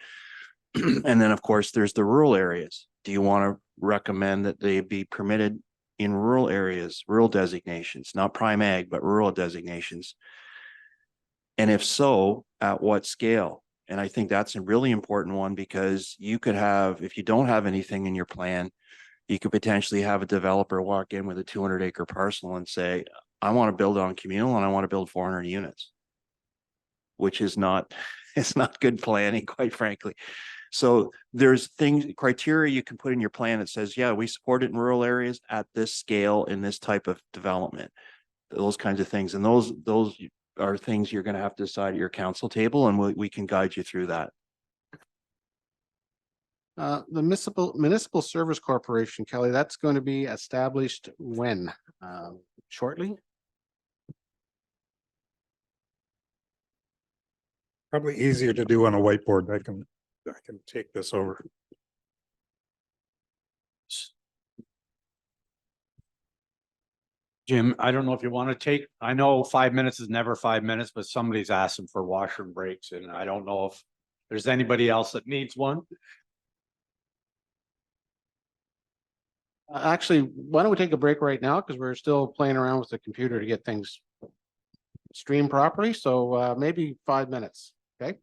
L: And then, of course, there's the rural areas. Do you want to recommend that they be permitted in rural areas, rural designations, not prime ag, but rural designations? And if so, at what scale? And I think that's a really important one, because you could have, if you don't have anything in your plan, you could potentially have a developer walk in with a 200-acre parcel and say, I want to build on Communal and I want to build 400 units, which is not, it's not good planning, quite frankly. So there's criteria you can put in your plan that says, yeah, we support it in rural areas at this scale in this type of development, those kinds of things. And those are things you're going to have to decide at your council table, and we can guide you through that.
B: The Municipal Service Corporation, Kelly, that's going to be established when? Shortly?
K: Probably easier to do on a whiteboard. I can take this over.
C: Jim, I don't know if you want to take, I know 5 minutes is never 5 minutes, but somebody's asking for washroom breaks, and I don't know if there's anybody else that needs one.
B: Actually, why don't we take a break right now? Because we're still playing around with the computer to get things streamed properly. So maybe 5 minutes. Okay.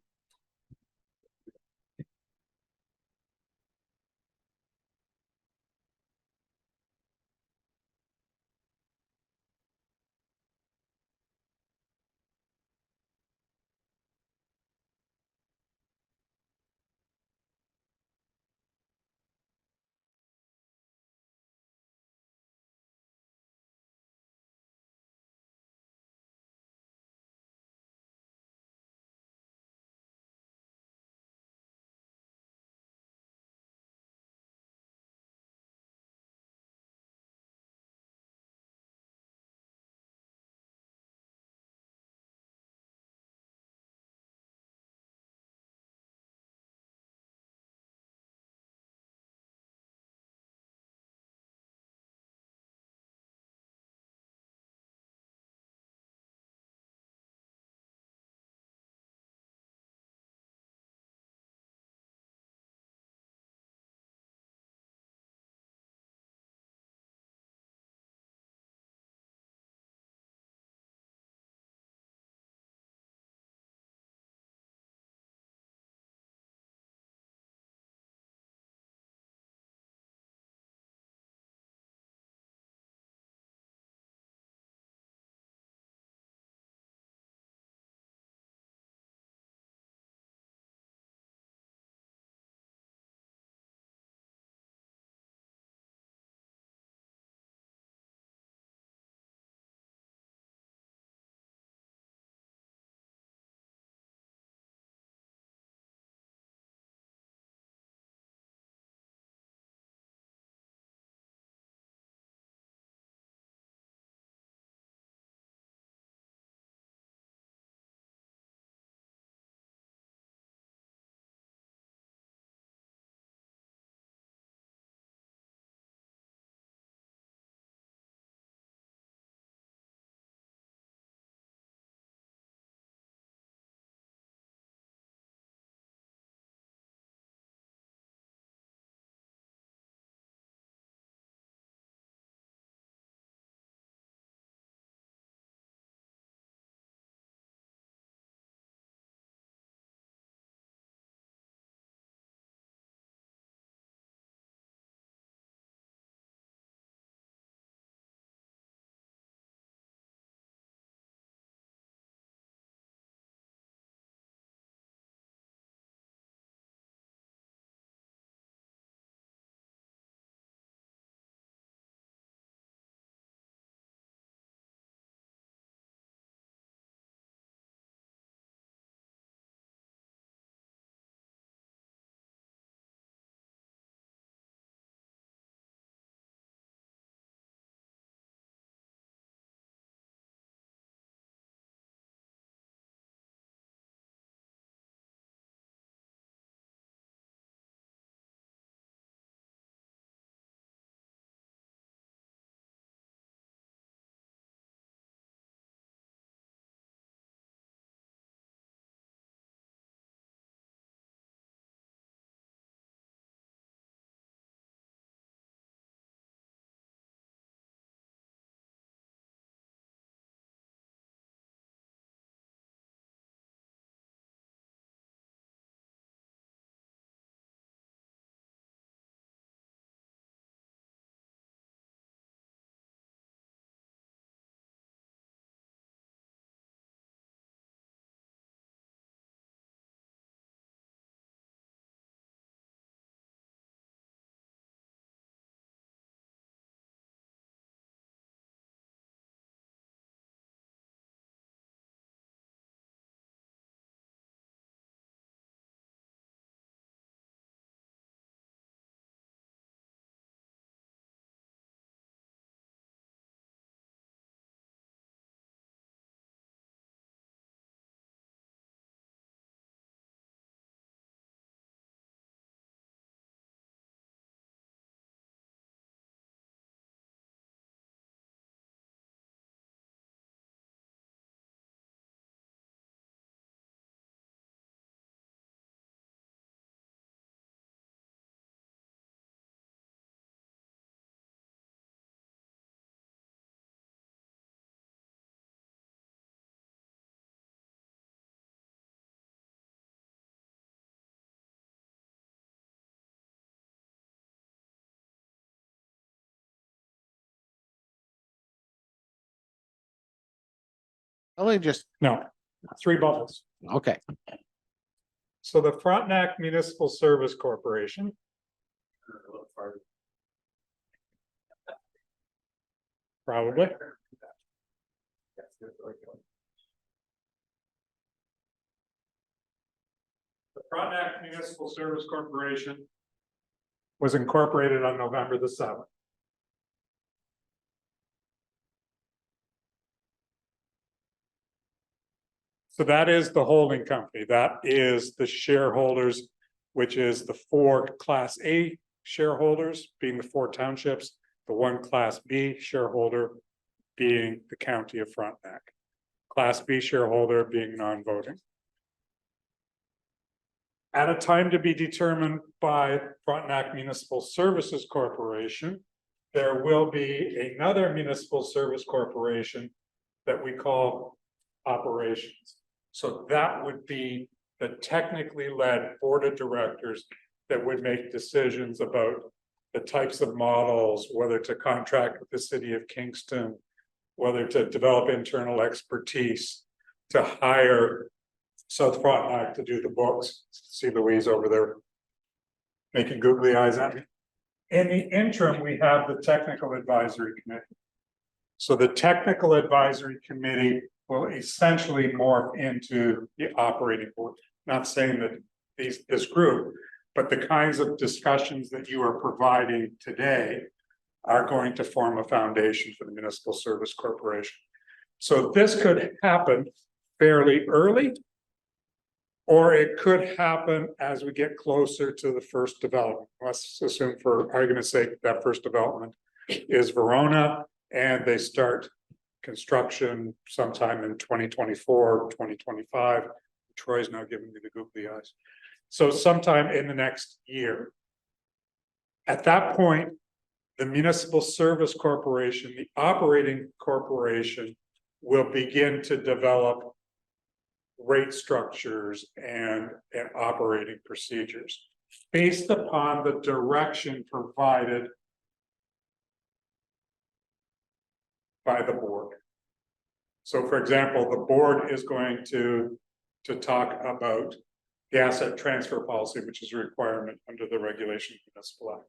B: Only just,
K: No, three bubbles.
B: okay.
K: So the Frontenac Municipal Service Corporation. Probably. The Frontenac Municipal Service Corporation was incorporated on November the 7th. So that is the holding company. That is the shareholders, which is the 4 Class A shareholders being the 4 townships, the 1 Class B shareholder being the county of Frontenac. Class B shareholder being non-voting. At a time to be determined by Frontenac Municipal Services Corporation, there will be another municipal service corporation that we call operations. So that would be the technically led board of directors that would make decisions about the types of models, whether to contract with the city of Kingston, whether to develop internal expertise, to hire South Frontenac to do the books. See Louise over there making googly eyes at me. In the interim, we have the technical advisory committee. So the technical advisory committee will essentially morph into the operating board. Not saying that this group, but the kinds of discussions that you are providing today are going to form a foundation for the Municipal Service Corporation. So this could happen fairly early, or it could happen as we get closer to the first development. Let's assume for argument's sake, that first development is Verona and they start construction sometime in 2024, 2025. Troy's now giving me the googly eyes. So sometime in the next year. At that point, the Municipal Service Corporation, the operating corporation, will begin to develop rate structures and operating procedures based upon the direction provided by the board. So for example, the board is going to talk about the asset transfer policy, which is a requirement under the Regulation of Municipal Act.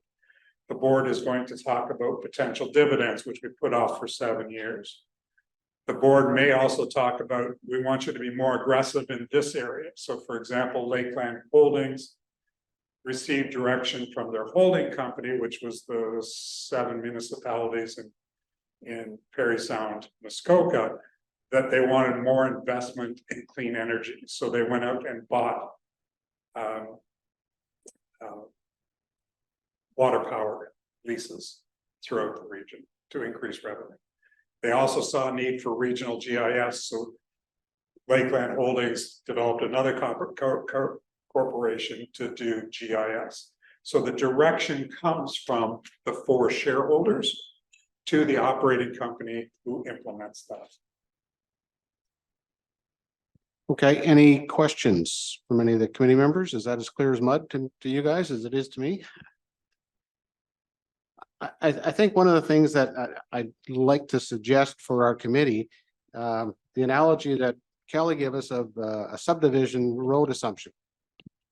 K: The board is going to talk about potential dividends, which we put off for 7 years. The board may also talk about, we want you to be more aggressive in this area. So for example, Lakeland Holdings received direction from their holding company, which was the 7 municipalities in Perry Sound, Muskoka, that they wanted more investment in clean energy. So they went out and bought water power leases throughout the region to increase revenue. They also saw a need for regional GIS. So Lakeland Holdings developed another corporation to do GIS. So the direction comes from the 4 shareholders to the operating company who implements that.
B: Okay, any questions from any of the committee members? Is that as clear as mud to you guys as it is to me? I think one of the things that I'd like to suggest for our committee, the analogy that Kelly gave us of a subdivision road assumption.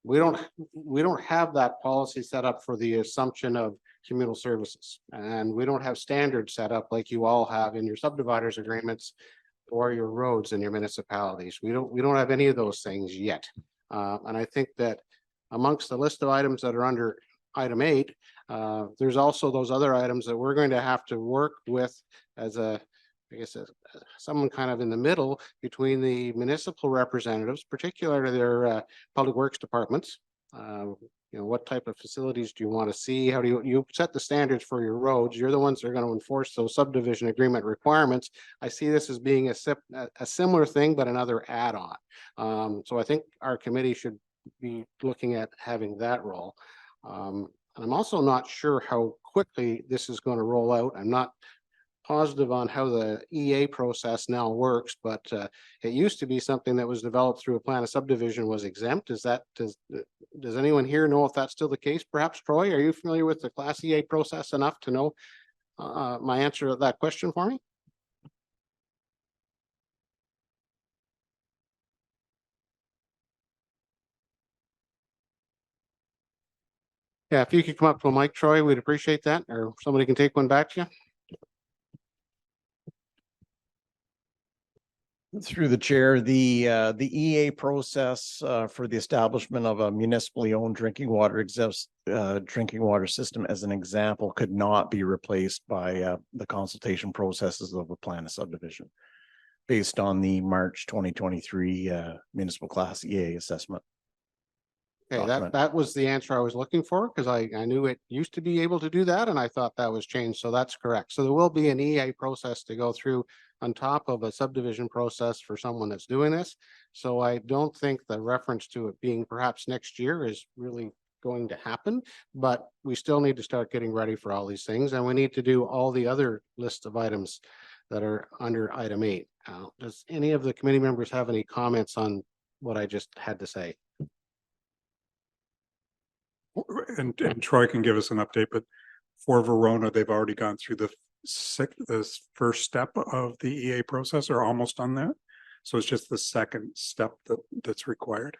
B: We don't have that policy set up for the assumption of communal services, and we don't have standards set up like you all have in your subdividers agreements or your roads in your municipalities. We don't have any of those things yet. And I think that amongst the list of items that are under item 8, there's also those other items that we're going to have to work with as someone kind of in the middle between the municipal representatives, particularly their public works departments. What type of facilities do you want to see? How do you set the standards for your roads? You're the ones that are going to enforce those subdivision agreement requirements. I see this as being a similar thing, but another add-on. So I think our committee should be looking at having that role. And I'm also not sure how quickly this is going to roll out. I'm not positive on how the EA process now works, but it used to be something that was developed through a plan of subdivision was exempt. Does anyone here know if that's still the case? Perhaps Troy, are you familiar with the Class EA process enough to know my answer to that question for me? Yeah, if you could come up to a mic, Troy, we'd appreciate that, or somebody can take one back to you.
N: Through the chair, the EA process for the establishment of a municipally owned drinking water system, as an example, could not be replaced by the consultation processes of a plan of subdivision based on the March 2023 municipal class EA assessment.
B: Okay,
N: document.
B: that was the answer I was looking for, because I knew it used to be able to do that, and I thought that was changed, so that's correct. So there will be an EA process to go through on top of a subdivision process for someone that's doing this. So I don't think the reference to it being perhaps next year is really going to happen, but we still need to start getting ready for all these things, and we need to do all the other list of items that are under item 8. Does any of the committee members have any comments on what I just had to say?
K: And Troy can give us an update, but for Verona, they've already gone through the first step of the EA process, or almost done that. So it's just the second step that's required.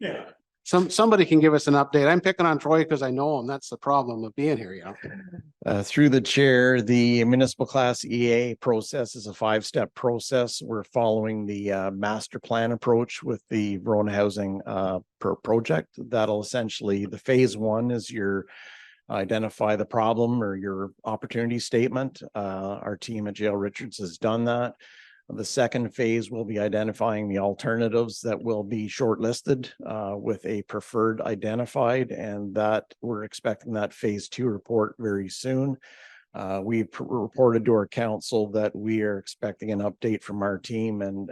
K: Yeah.
B: Somebody can give us an update. I'm picking on Troy because I know him. That's the problem of being here, you know.
N: Through the chair, the municipal class EA process is a 5-step process. We're following the master plan approach with the Verona housing project. That'll essentially, the phase 1 is your identify the problem or your opportunity statement. Our team at Jail Richards has done that. The second phase will be identifying the alternatives that will be shortlisted with a preferred identified, and that we're expecting that phase 2 report very soon. We reported to our council that we are expecting an update from our team and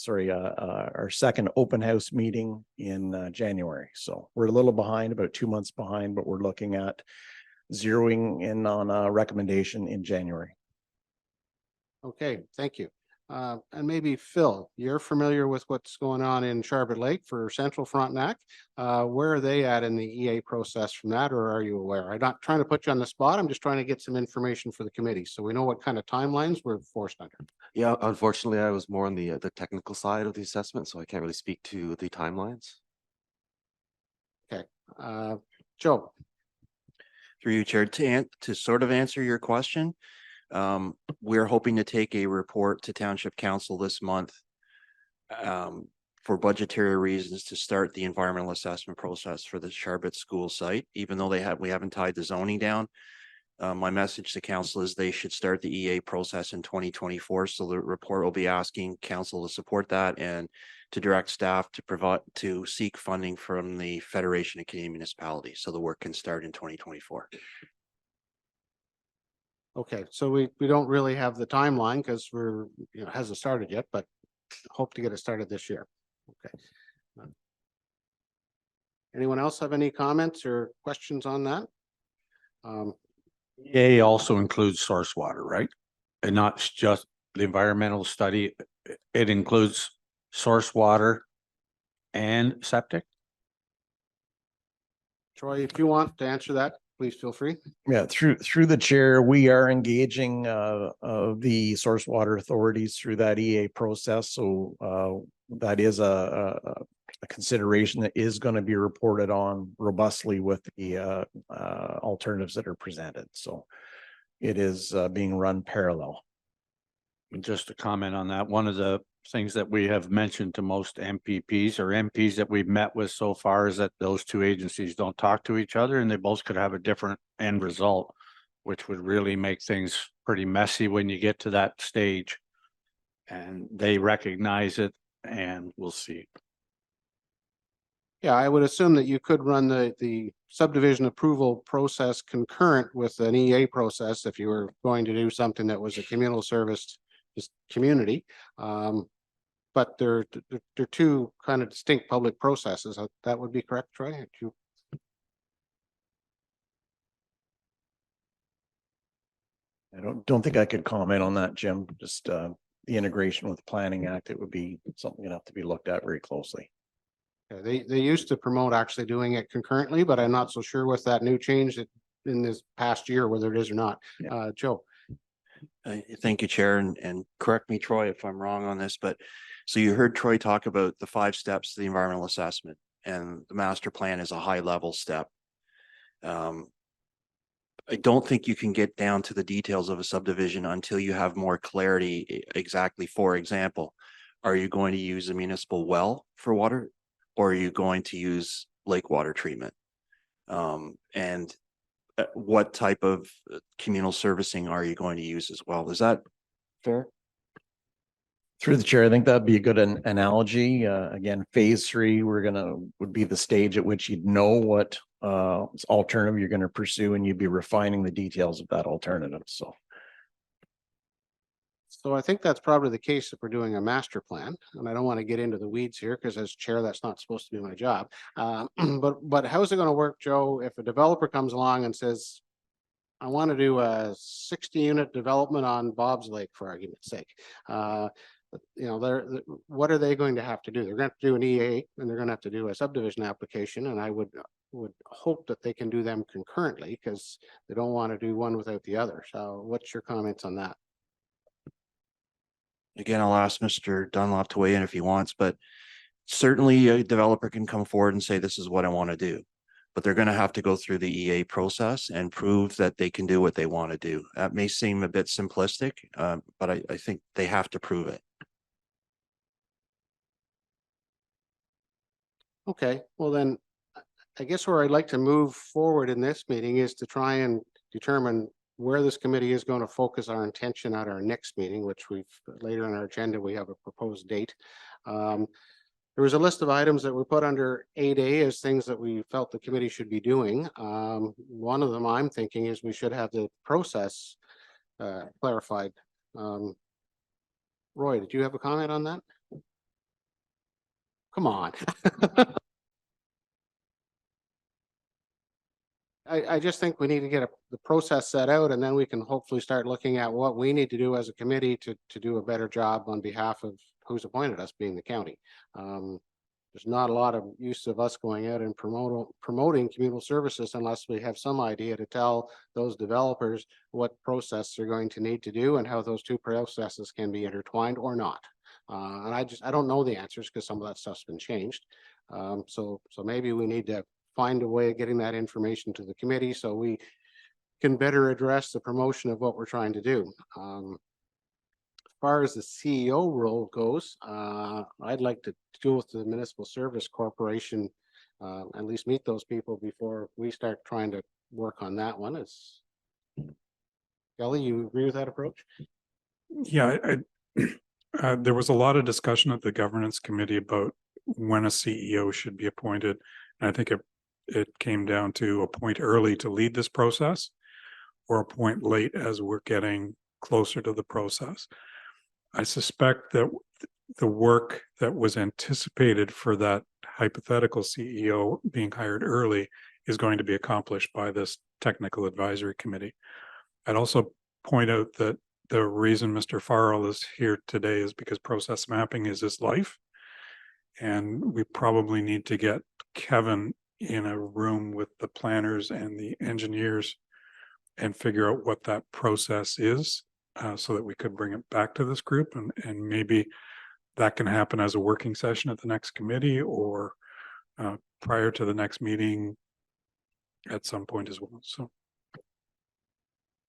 N: our second open house meeting in January. So we're a little behind, about 2 months behind, but we're looking at zeroing in on a recommendation in January.
B: Okay, thank you. And maybe Phil, you're familiar with what's going on in Charbot Lake for Central Frontenac. Where are they at in the EA process from that, or are you aware? I'm not trying to put you on the spot. I'm just trying to get some information for the committee, so we know what kind of timelines we're forced under.
F: Yeah, unfortunately, I was more on the technical side of the assessment, so I can't really speak to the timelines.
B: Okay, Joe.
L: Through you, Chair, to sort of answer your question, we're hoping to take a report to Township Council this month for budgetary reasons to start the environmental assessment process for the Charbot School site, even though we haven't tied the zoning down. My message to council is they should start the EA process in 2024. So the report will be asking council to support that and to direct staff to seek funding from the Federation of Canadian Municipalities. So the work can start in 2024.
B: Okay, so we don't really have the timeline because it hasn't started yet, but hope to get it started this year. Okay. Anyone else have any comments or questions on that?
C: EA also includes source water, right? And not just the environmental study. It includes source water and septic.
B: Troy, if you want to answer that, please feel free.
N: Yeah, through the chair, we are engaging the source water authorities through that EA process. So that is a consideration that is going to be reported on robustly with the alternatives that are presented. So it is being run parallel.
C: And just to comment on that, one of the things that we have mentioned to most MPPs or MPs that we've met with so far is that those two agencies don't talk to each other and they both could have a different end result, which would really make things pretty messy when you get to that stage. And they recognize it, and we'll see.
B: Yeah, I would assume that you could run the subdivision approval process concurrent with an EA process if you were going to do something that was a communal service community. But they're two kind of distinct public processes. That would be correct, Troy?
N: I don't think I could comment on that, Jim. Just the integration with the Planning Act, it would be something that have to be looked at very closely.
B: They used to promote actually doing it concurrently, but I'm not so sure with that new change that in this past year, whether it is or not. Joe.
L: Thank you, Chair, and correct me, Troy, if I'm wrong on this, but So you heard Troy talk about the 5 steps to the environmental assessment, and the master plan is a high level step. I don't think you can get down to the details of a subdivision until you have more clarity. Exactly, for example, are you going to use a municipal well for water, or are you going to use lake water treatment? And what type of communal servicing are you going to use as well? Is that fair?
N: Through the chair, I think that'd be a good analogy. Again, phase 3, would be the stage at which you'd know what alternative you're gonna pursue, and you'd be refining the details of that alternative, so.
B: So I think that's probably the case if we're doing a master plan, and I don't want to get into the weeds here because as chair, that's not supposed to be my job. But how's it going to work, Joe, if a developer comes along and says, I want to do a 60-unit development on Bob's Lake, for argument's sake. You know, what are they going to have to do? They're going to have to do an EA, and they're going to have to do a subdivision application, and I would hope that they can do them concurrently because they don't want to do one without the other. So what's your comments on that?
L: Again, I'll ask Mr. Dunlop to weigh in if he wants, but certainly a developer can come forward and say, this is what I want to do. But they're going to have to go through the EA process and prove that they can do what they want to do. That may seem a bit simplistic, but I think they have to prove it.
B: Okay, well then, I guess where I'd like to move forward in this meeting is to try and determine where this committee is going to focus our attention at our next meeting, which we've later in our agenda, we have a proposed date. There was a list of items that were put under 8A as things that we felt the committee should be doing. One of them I'm thinking is we should have the process clarified. Roy, did you have a comment on that? Come on. I just think we need to get the process set out, and then we can hopefully start looking at what we need to do as a committee to do a better job on behalf of who's appointed us, being the county. There's not a lot of use of us going out and promoting communal services unless we have some idea to tell those developers what process they're going to need to do and how those two processes can be intertwined or not. And I don't know the answers because some of that stuff's been changed. So maybe we need to find a way of getting that information to the committee so we can better address the promotion of what we're trying to do. As far as the CEO role goes, I'd like to deal with the Municipal Service Corporation, at least meet those people before we start trying to work on that one. Kelly, you agree with that approach?
K: Yeah, there was a lot of discussion at the governance committee about when a CEO should be appointed. And I think it came down to appoint early to lead this process or appoint late as we're getting closer to the process. I suspect that the work that was anticipated for that hypothetical CEO being hired early is going to be accomplished by this technical advisory committee. I'd also point out that the reason Mr. Farrell is here today is because process mapping is his life. And we probably need to get Kevin in a room with the planners and the engineers and figure out what that process is so that we could bring it back to this group, and maybe that can happen as a working session at the next committee or prior to the next meeting at some point as well. So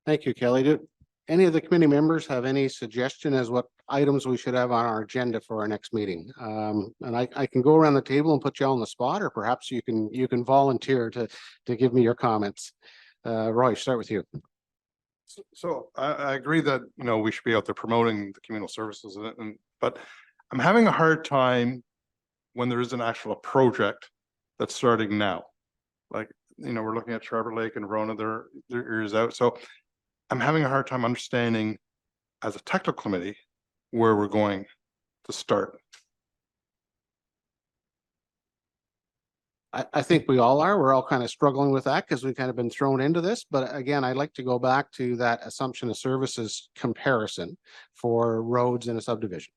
B: thank you, Kelly. Do any of the committee members have any suggestion as what items we should have on our agenda for our next meeting? And I can go around the table and put you on the spot, or perhaps you can volunteer to give me your comments. Roy, start with you.
E: So I agree that, you know, we should be out there promoting the communal services, but I'm having a hard time when there is an actual project that's starting now. Like, you know, we're looking at Charter Lake and Rona, their ears out. So I'm having a hard time understanding as a technical committee where we're going to start.
B: I think we all are. We're all kind of struggling with that because we've kind of been thrown into this. But again, I'd like to go back to that assumption of services comparison for roads in a subdivision.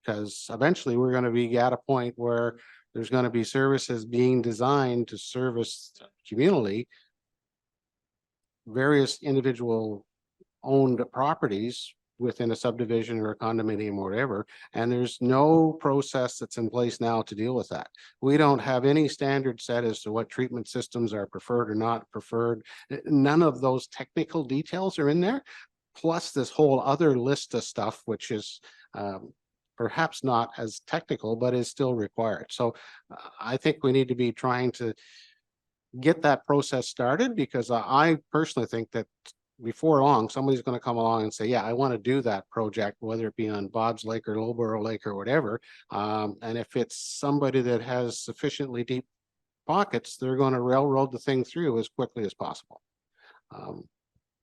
B: Because eventually we're going to be at a point where there's going to be services being designed to service communally various individual owned properties within a subdivision or a condominium or whatever. And there's no process that's in place now to deal with that. We don't have any standard set as to what treatment systems are preferred or not preferred. None of those technical details are in there. Plus this whole other list of stuff, which is perhaps not as technical, but is still required. So I think we need to be trying to get that process started, because I personally think that before long, somebody's going to come along and say, yeah, I want to do that project, whether it be on Bob's Lake or Lowborough Lake or whatever. And if it's somebody that has sufficiently deep pockets, they're going to railroad the thing through as quickly as possible.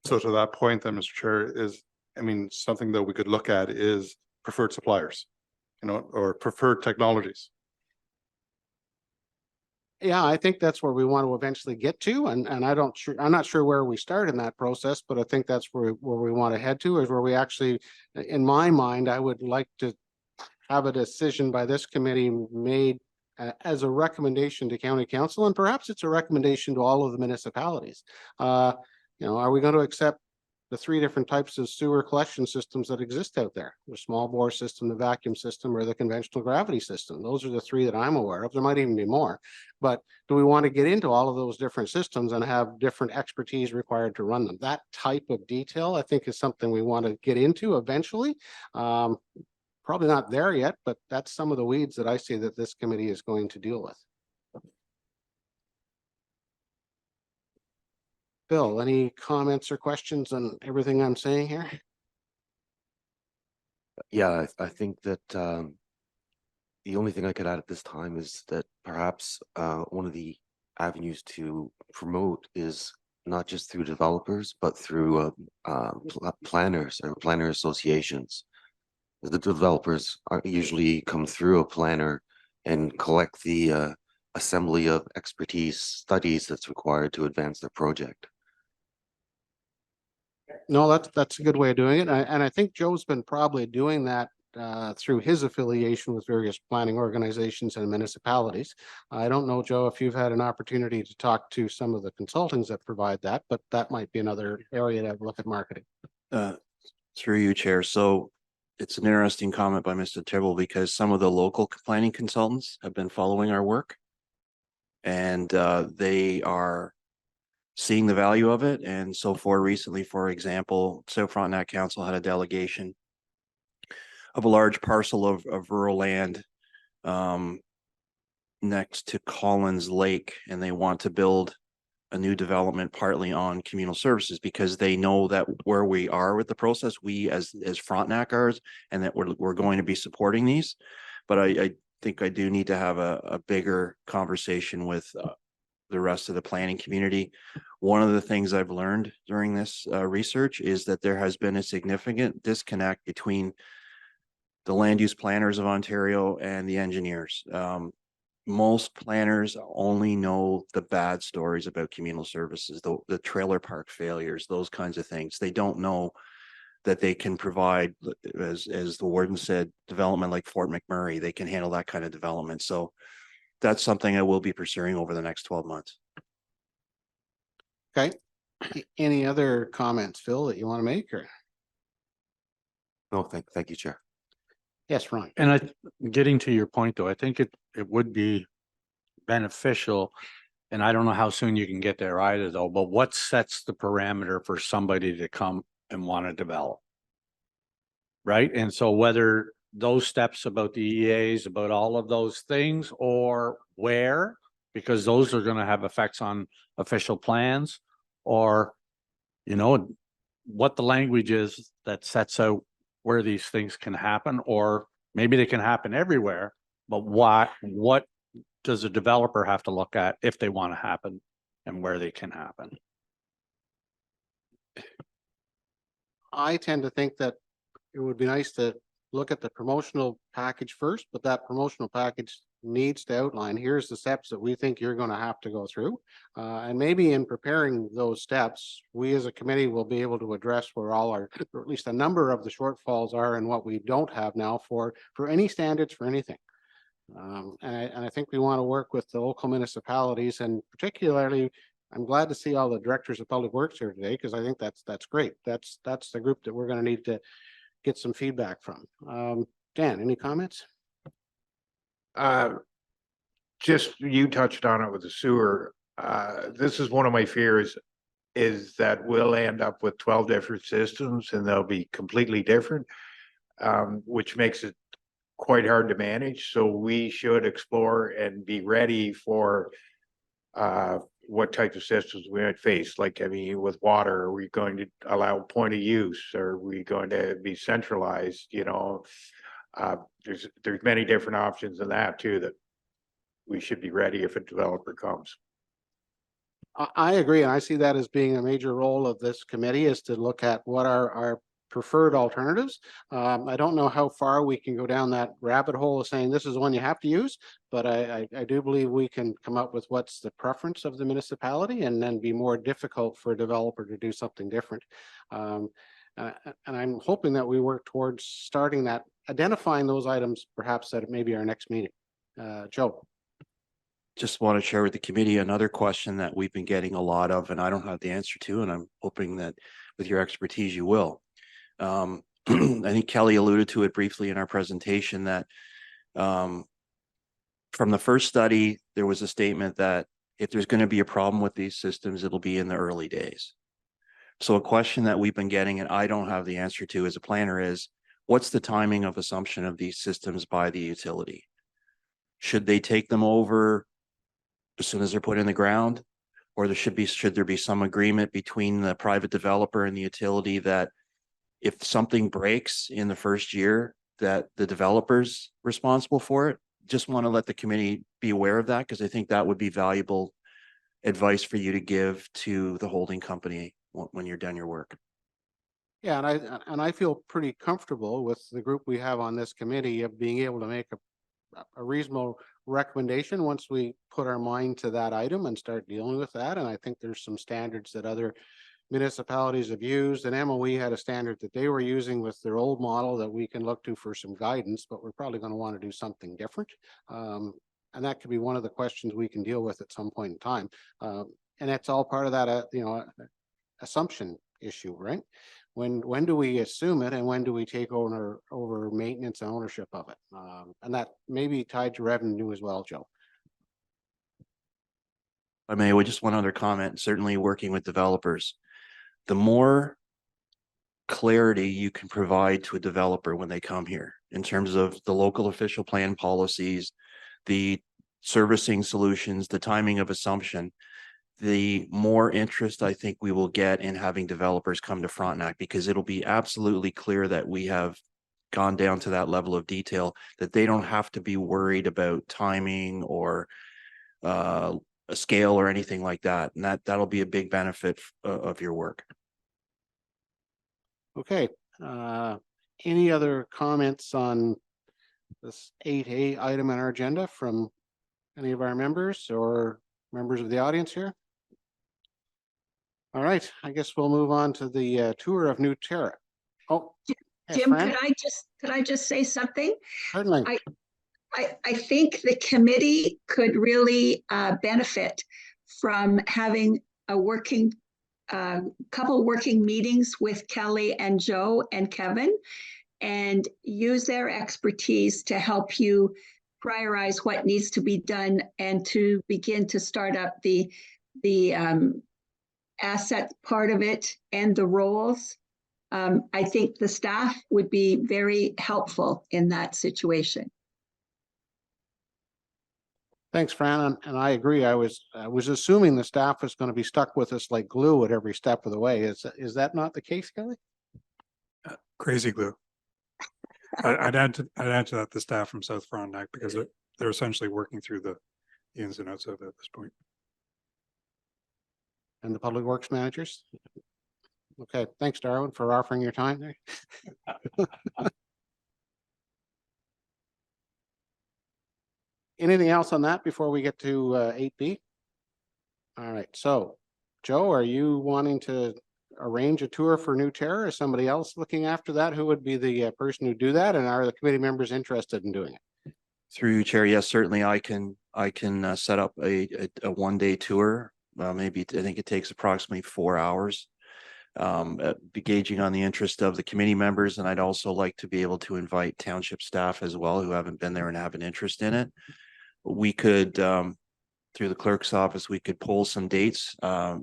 E: So to that point then, Mr. Chair, is, I mean, something that we could look at is preferred suppliers, you know, or preferred technologies.
B: Yeah, I think that's where we want to eventually get to, and I'm not sure where we start in that process, but I think that's where we want to head to, is where we actually, in my mind, I would like to have a decision by this committee made as a recommendation to county council, and perhaps it's a recommendation to all of the municipalities. You know, are we going to accept the 3 different types of sewer collection systems that exist out there? The small bore system, the vacuum system, or the conventional gravity system. Those are the 3 that I'm aware of. There might even be more, but do we want to get into all of those different systems and have different expertise required to run them? That type of detail, I think, is something we want to get into eventually. Probably not there yet, but that's some of the weeds that I see that this committee is going to deal with. Bill, any comments or questions on everything I'm saying here?
F: Yeah, I think that the only thing I could add at this time is that perhaps one of the avenues to promote is not just through developers, but through planners or planner associations. The developers usually come through a planner and collect the assembly of expertise studies that's required to advance their project.
B: No, that's a good way of doing it. And I think Joe's been probably doing that through his affiliation with various planning organizations and municipalities. I don't know, Joe, if you've had an opportunity to talk to some of the consultants that provide that, but that might be another area to look at marketing.
L: Through you, Chair. So it's an interesting comment by Mr. Tibble, because some of the local planning consultants have been following our work, and they are seeing the value of it. And so for recently, for example, South Frontenac Council had a delegation of a large parcel of rural land next to Collins Lake, and they want to build a new development partly on communal services, because they know that where we are with the process, we as Frontenac are, and that we're going to be supporting these. But I think I do need to have a bigger conversation with the rest of the planning community. One of the things I've learned during this research is that there has been a significant disconnect between the land use planners of Ontario and the engineers. Most planners only know the bad stories about communal services, the trailer park failures, those kinds of things. They don't know that they can provide, as the warden said, development like Fort McMurray. They can handle that kind of development. So that's something I will be pursuing over the next 12 months.
B: Okay. Any other comments, Phil, that you want to make, or?
F: No, thank you, Chair.
B: Yes, Ron.
C: And getting to your point, though, I think it would be beneficial, and I don't know how soon you can get there either, though, but what sets the parameter for somebody to come and want to develop? Right? And so whether those steps about the EAs, about all of those things, or where, because those are going to have effects on official plans, or, you know, what the language is that sets out where these things can happen, or maybe they can happen everywhere, but what does a developer have to look at if they want to happen and where they can happen?
B: I tend to think that it would be nice to look at the promotional package first, but that promotional package needs to outline, here's the steps that we think you're going to have to go through. And maybe in preparing those steps, we as a committee will be able to address where all our, or at least a number of the shortfalls are and what we don't have now for any standards for anything. And I think we want to work with the local municipalities, and particularly, I'm glad to see all the directors of public works here today, because I think that's great. That's the group that we're going to need to get some feedback from. Dan, any comments?
D: Just you touched on it with the sewer. This is one of my fears is that we'll end up with 12 different systems and they'll be completely different, which makes it quite hard to manage. So we should explore and be ready for what type of systems we might face. Like, I mean, with water, are we going to allow point of use? Are we going to be centralized? You know, there's many different options in that too that we should be ready if a developer comes.
B: I agree, and I see that as being a major role of this committee is to look at what are our preferred alternatives. I don't know how far we can go down that rabbit hole of saying this is one you have to use, but I do believe we can come up with what's the preference of the municipality and then be more difficult for a developer to do something different. And I'm hoping that we work towards starting that, identifying those items perhaps at maybe our next meeting. Joe.
L: Just want to share with the committee another question that we've been getting a lot of, and I don't have the answer to, and I'm hoping that with your expertise, you will. I think Kelly alluded to it briefly in our presentation that from the first study, there was a statement that if there's going to be a problem with these systems, it'll be in the early days. So a question that we've been getting, and I don't have the answer to as a planner, is what's the timing of assumption of these systems by the utility? Should they take them over as soon as they're put in the ground? Or should there be some agreement between the private developer and the utility that if something breaks in the first year, that the developer's responsible for it? Just want to let the committee be aware of that, because I think that would be valuable advice for you to give to the holding company when you're done your work.
B: Yeah, and I feel pretty comfortable with the group we have on this committee of being able to make a reasonable recommendation once we put our mind to that item and start dealing with that. And I think there's some standards that other municipalities have used, and MOE had a standard that they were using with their old model that we can look to for some guidance, but we're probably going to want to do something different. And that could be one of the questions we can deal with at some point in time. And that's all part of that, assumption issue, right? When do we assume it and when do we take over maintenance and ownership of it? And that may be tied to revenue as well, Joe.
L: I may, with just one other comment, certainly working with developers, the more clarity you can provide to a developer when they come here in terms of the local official plan policies, the servicing solutions, the timing of assumption, the more interest I think we will get in having developers come to Frontenac, because it'll be absolutely clear that we have gone down to that level of detail, that they don't have to be worried about timing or a scale or anything like that. And that'll be a big benefit of your work.
B: Okay. Any other comments on this 8A item on our agenda from any of our members or members of the audience here? All right, I guess we'll move on to the tour of New Terra. Oh,
I: Jim, could I just say something?
B: Certainly.
I: I think the committee could really benefit from having a couple working meetings with Kelly and Joe and Kevin, and use their expertise to help you prioritize what needs to be done and to begin to start up the asset part of it and the roles. I think the staff would be very helpful in that situation.
B: Thanks, Fran, and I agree. I was assuming the staff was going to be stuck with us like glue at every step of the way. Is that not the case, Kelly?
K: Crazy glue. I'd add to that the staff from South Frontenac, because they're essentially working through the ins and outs of it at this point.
B: And the public works managers. Okay, thanks, Darwin, for offering your time there. Anything else on that before we get to 8B? All right, so Joe, are you wanting to arrange a tour for New Terra? Is somebody else looking after that? Who would be the person who do that? And are the committee members interested in doing it?
L: Through you, Chair, yes, certainly I can set up a one-day tour. Maybe I think it takes approximately 4 hours. be gauging on the interest of the committee members, and I'd also like to be able to invite township staff as well who haven't been there and have an interest in it. We could, through the clerk's office, we could pull some dates.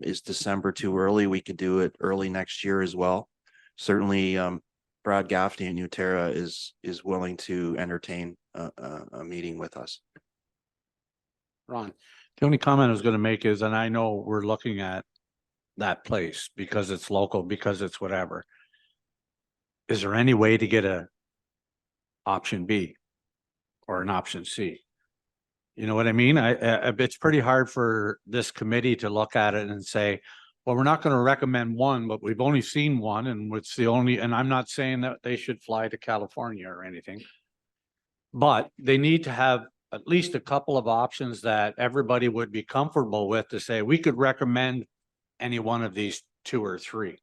L: Is December too early? We could do it early next year as well. Certainly, Brad Gaffney and Newterra is willing to entertain a meeting with us.
B: Ron,
C: The only comment I was gonna make is, and I know we're looking at that place because it's local, because it's whatever. Is there any way to get a option B or an option C? You know what I mean? It's pretty hard for this committee to look at it and say, well, we're not going to recommend one, but we've only seen one and it's the only, and I'm not saying that they should fly to California or anything. But they need to have at least a couple of options that everybody would be comfortable with to say, we could recommend any one of these 2 or 3,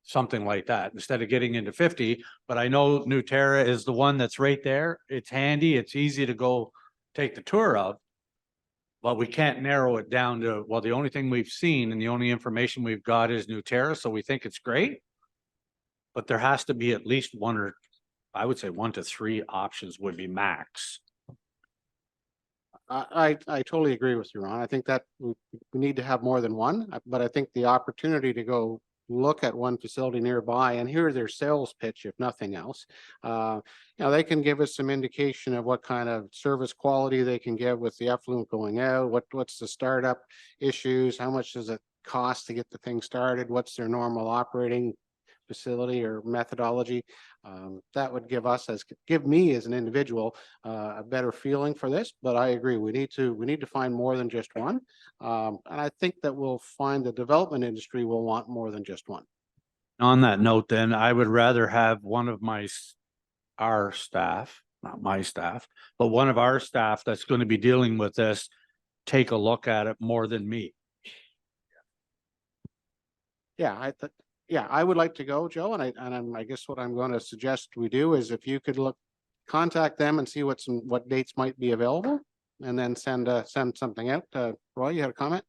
C: something like that, instead of getting into 50. But I know Newterra is the one that's right there. It's handy. It's easy to go take the tour of, but we can't narrow it down to, well, the only thing we've seen and the only information we've got is Newterra. So we think it's great, but there has to be at least 1 or I would say 1 to 3 options would be max.
B: I totally agree with you, Ron. I think that we need to have more than one, but I think the opportunity to go look at one facility nearby and hear their sales pitch, if nothing else. They can give us some indication of what kind of service quality they can get with the effluent going out, what's the startup issues, how much does it cost to get the thing started, what's their normal operating facility or methodology. That would give me as an individual a better feeling for this. But I agree, we need to find more than just one, and I think that we'll find the development industry will want more than just one.
C: On that note, then I would rather have one of our staff, not my staff, but one of our staff that's going to be dealing with this, take a look at it more than me.
B: Yeah, I would like to go, Joe, and I guess what I'm going to suggest we do is if you could contact them and see what dates might be available, and then send something out. Roy, you had a comment?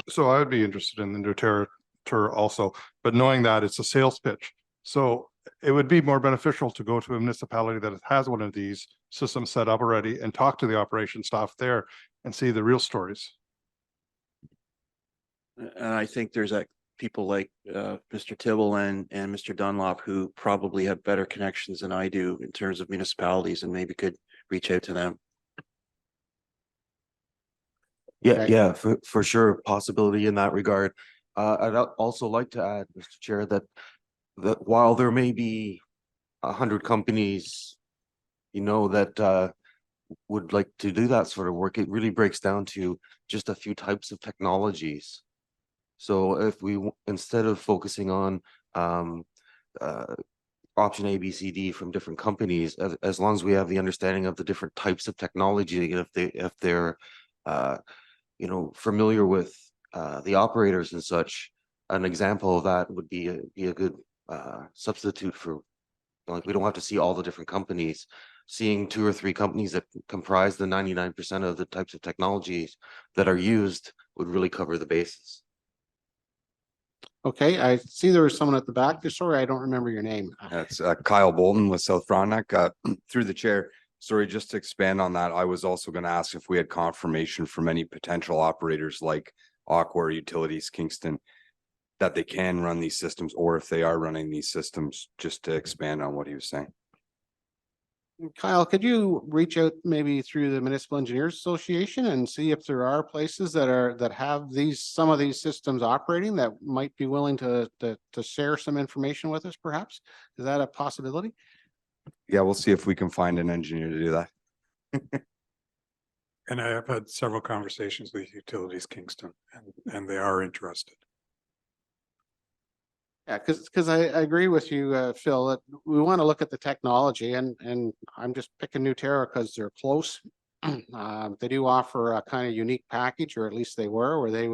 E: So I would be interested in the Newterra tour also, but knowing that it's a sales pitch. So it would be more beneficial to go to a municipality that has one of these systems set up already and talk to the operation staff there and see the real stories.
L: And I think there's people like Mr. Tibble and Mr. Dunlop who probably have better connections than I do in terms of municipalities and maybe could reach out to them.
F: Yeah, yeah, for sure, possibility in that regard. I'd also like to add, Mr. Chair, that while there may be 100 companies, that would like to do that sort of work, it really breaks down to just a few types of technologies. So if instead of focusing on option A, B, C, D from different companies, as long as we have the understanding of the different types of technology, if they're familiar with the operators and such, an example of that would be a good substitute for, like, we don't have to see all the different companies. Seeing 2 or 3 companies that comprise the 99% of the types of technologies that are used would really cover the bases.
B: Okay, I see there was someone at the back. Sorry, I don't remember your name.
P: That's Kyle Bolton with South Frontenac. Through the chair, sorry, just to expand on that, I was also going to ask if we had confirmation from any potential operators like Aqua Utilities Kingston that they can run these systems, or if they are running these systems, just to expand on what he was saying.
B: Kyle, could you reach out maybe through the Municipal Engineers Association and see if there are places that have some of these systems operating that might be willing to share some information with us, perhaps? Is that a possibility?
P: Yeah, we'll see if we can find an engineer to do that.
K: And I have had several conversations with Utilities Kingston, and they are interested.
B: Yeah, because I agree with you, Phil, that we want to look at the technology, and I'm just picking Newterra because they're close. They do offer a kind of unique package, or at least they were, where they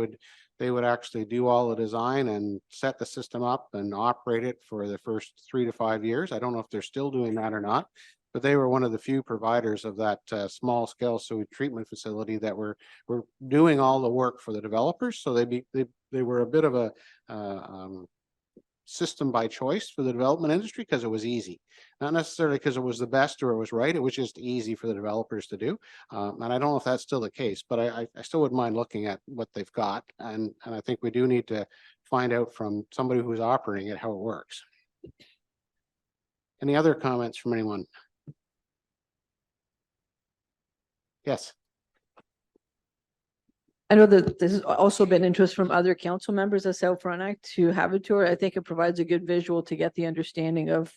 B: would actually do all the design and set the system up and operate it for the first 3 to 5 years. I don't know if they're still doing that or not, but they were one of the few providers of that small scale sewage treatment facility that were doing all the work for the developers. So they were a bit of a system by choice for the development industry because it was easy. Not necessarily because it was the best or it was right. It was just easy for the developers to do. And I don't know if that's still the case, but I still wouldn't mind looking at what they've got. And I think we do need to find out from somebody who's operating it how it works. Any other comments from anyone? Yes.
O: I know that this has also been interest from other council members of South Frontenac to have a tour. I think it provides a good visual to get the understanding of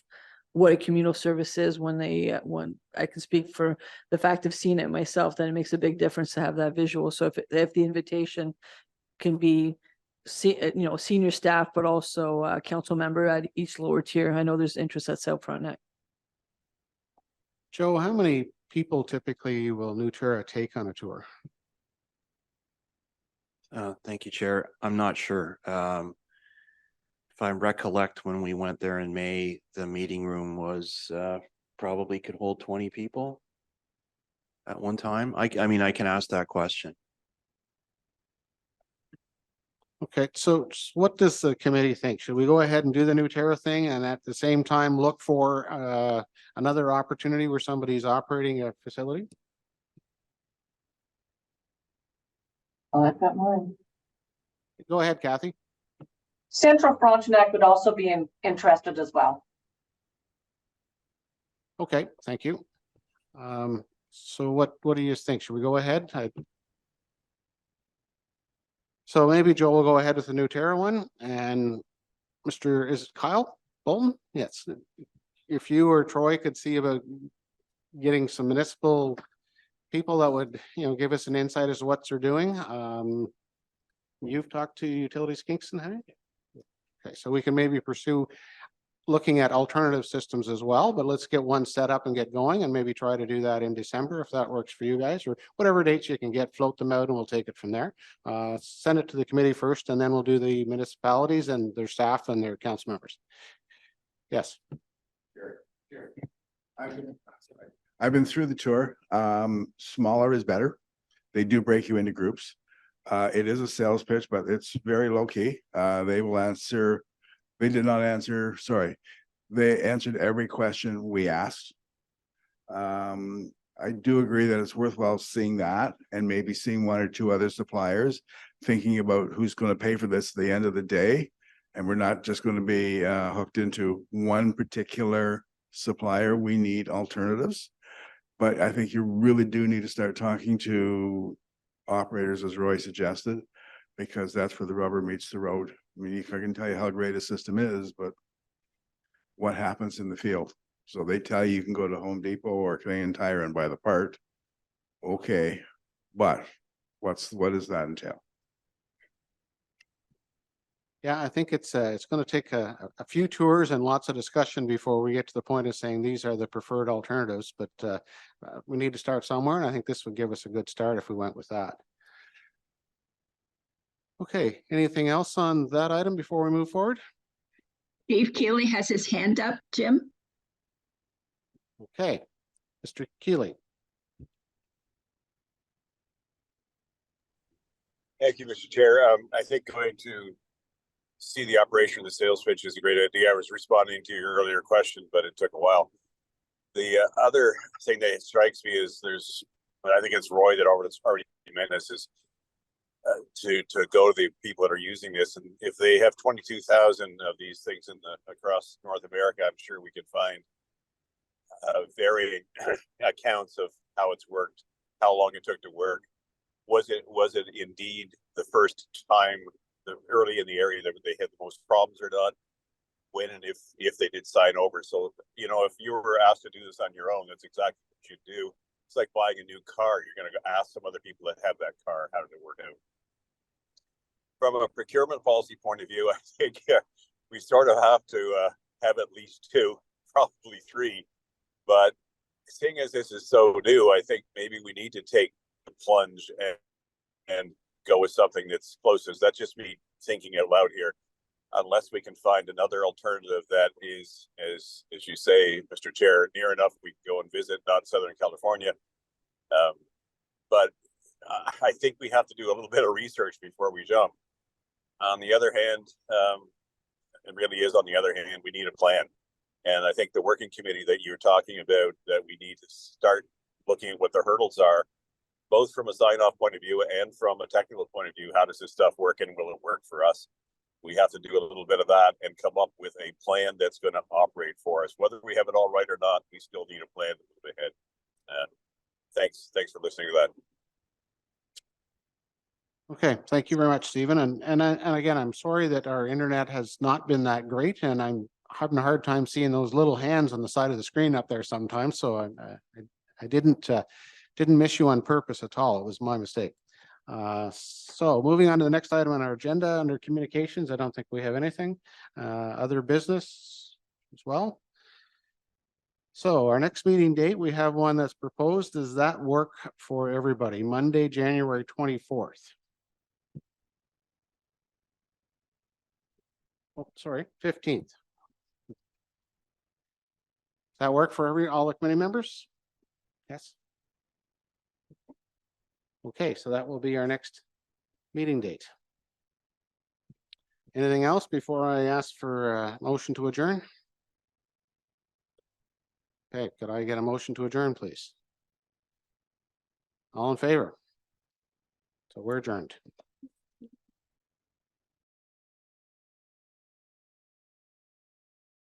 O: what a communal service is when when I can speak for the fact of seeing it myself, then it makes a big difference to have that visual. So if the invitation can be senior staff, but also a council member at each lower tier, I know there's interest at South Frontenac.
B: Joe, how many people typically will Nutura take on a tour?
L: Thank you, Chair. I'm not sure. If I recollect, when we went there in May, the meeting room was probably could hold 20 people at one time. I mean, I can ask that question.
B: Okay, so what does the committee think? Should we go ahead and do the Nutura thing and at the same time look for another opportunity where somebody's operating a facility?
Q: I've got mine.
B: Go ahead, Kathy.
Q: Central Frontenac would also be interested as well.
B: Okay, thank you. So what do you think? Should we go ahead? So maybe Joe will go ahead with the Nutura one, and is it Kyle Bolton? Yes. If you or Troy could see about getting some municipal people that would, give us an insight as to what they're doing. You've talked to Utilities Kingston, haven't you? Okay, so we can maybe pursue looking at alternative systems as well, but let's get one set up and get going and maybe try to do that in December if that works for you guys, or whatever dates you can get, float them out and we'll take it from there. Send it to the committee first and then we'll do the municipalities and their staff and their council members. Yes.
H: I've been through the tour. Smaller is better. They do break you into groups. It is a sales pitch, but it's very low key. They will answer. They did not answer. Sorry, they answered every question we asked. I do agree that it's worthwhile seeing that and maybe seeing one or two other suppliers, thinking about who's going to pay for this at the end of the day. And we're not just going to be hooked into one particular supplier. We need alternatives. But I think you really do need to start talking to operators, as Roy suggested, because that's where the rubber meets the road. I mean, I can tell you how great a system is, but what happens in the field? So they tell you can go to Home Depot or Canadian Tire and buy the part. Okay, but what does that entail?
B: Yeah, I think it's going to take a few tours and lots of discussion before we get to the point of saying these are the preferred alternatives, but we need to start somewhere, and I think this would give us a good start if we went with that. Okay, anything else on that item before we move forward?
I: Dave Keeley has his hand up, Jim.
B: Okay, Mr. Keeley.
G: Thank you, Mr. Chair. I think going to see the operation of the sales pitch is a great idea. I was responding to your earlier question, but it took a while. The other thing that strikes me is I think it's Roy that already meant this, is to go to the people that are using this, and if they have 22,000 of these things across North America, I'm sure we could find varying accounts of how it's worked, how long it took to work. Was it indeed the first time, early in the area, that they had the most problems or not? When and if they did sign over. So, if you were asked to do this on your own, that's exactly what you do. It's like buying a new car. You're going to ask some other people that have that car, how did it work out? From a procurement policy point of view, I think we sort of have to have at least two, probably three. But seeing as this is so new, I think maybe we need to take the plunge and go with something that's closest. That's just me thinking out loud here. Unless we can find another alternative that is, as you say, Mr. Chair, near enough we can go and visit, not Southern California. But I think we have to do a little bit of research before we jump. On the other hand, it really is, on the other hand, we need a plan. And I think the working committee that you're talking about, that we need to start looking at what the hurdles are, both from a sign-off point of view and from a technical point of view. How does this stuff work, and will it work for us? We have to do a little bit of that and come up with a plan that's going to operate for us. Whether we have it all right or not, we still need a plan to move ahead. And thanks for listening to that.
B: Okay, thank you very much, Stephen. And again, I'm sorry that our internet has not been that great, and I'm having a hard time seeing those little hands on the side of the screen up there sometimes. So I didn't miss you on purpose at all. It was my mistake. So moving on to the next item on our agenda under communications, I don't think we have anything. Other business as well. So our next meeting date, we have one that's proposed. Does that work for everybody? Monday, January 24th. Oh, sorry, 15th. Does that work for all the committee members? Yes. Okay, so that will be our next meeting date. Anything else before I ask for a motion to adjourn? Okay, could I get a motion to adjourn, please? All in favor? So we're adjourned.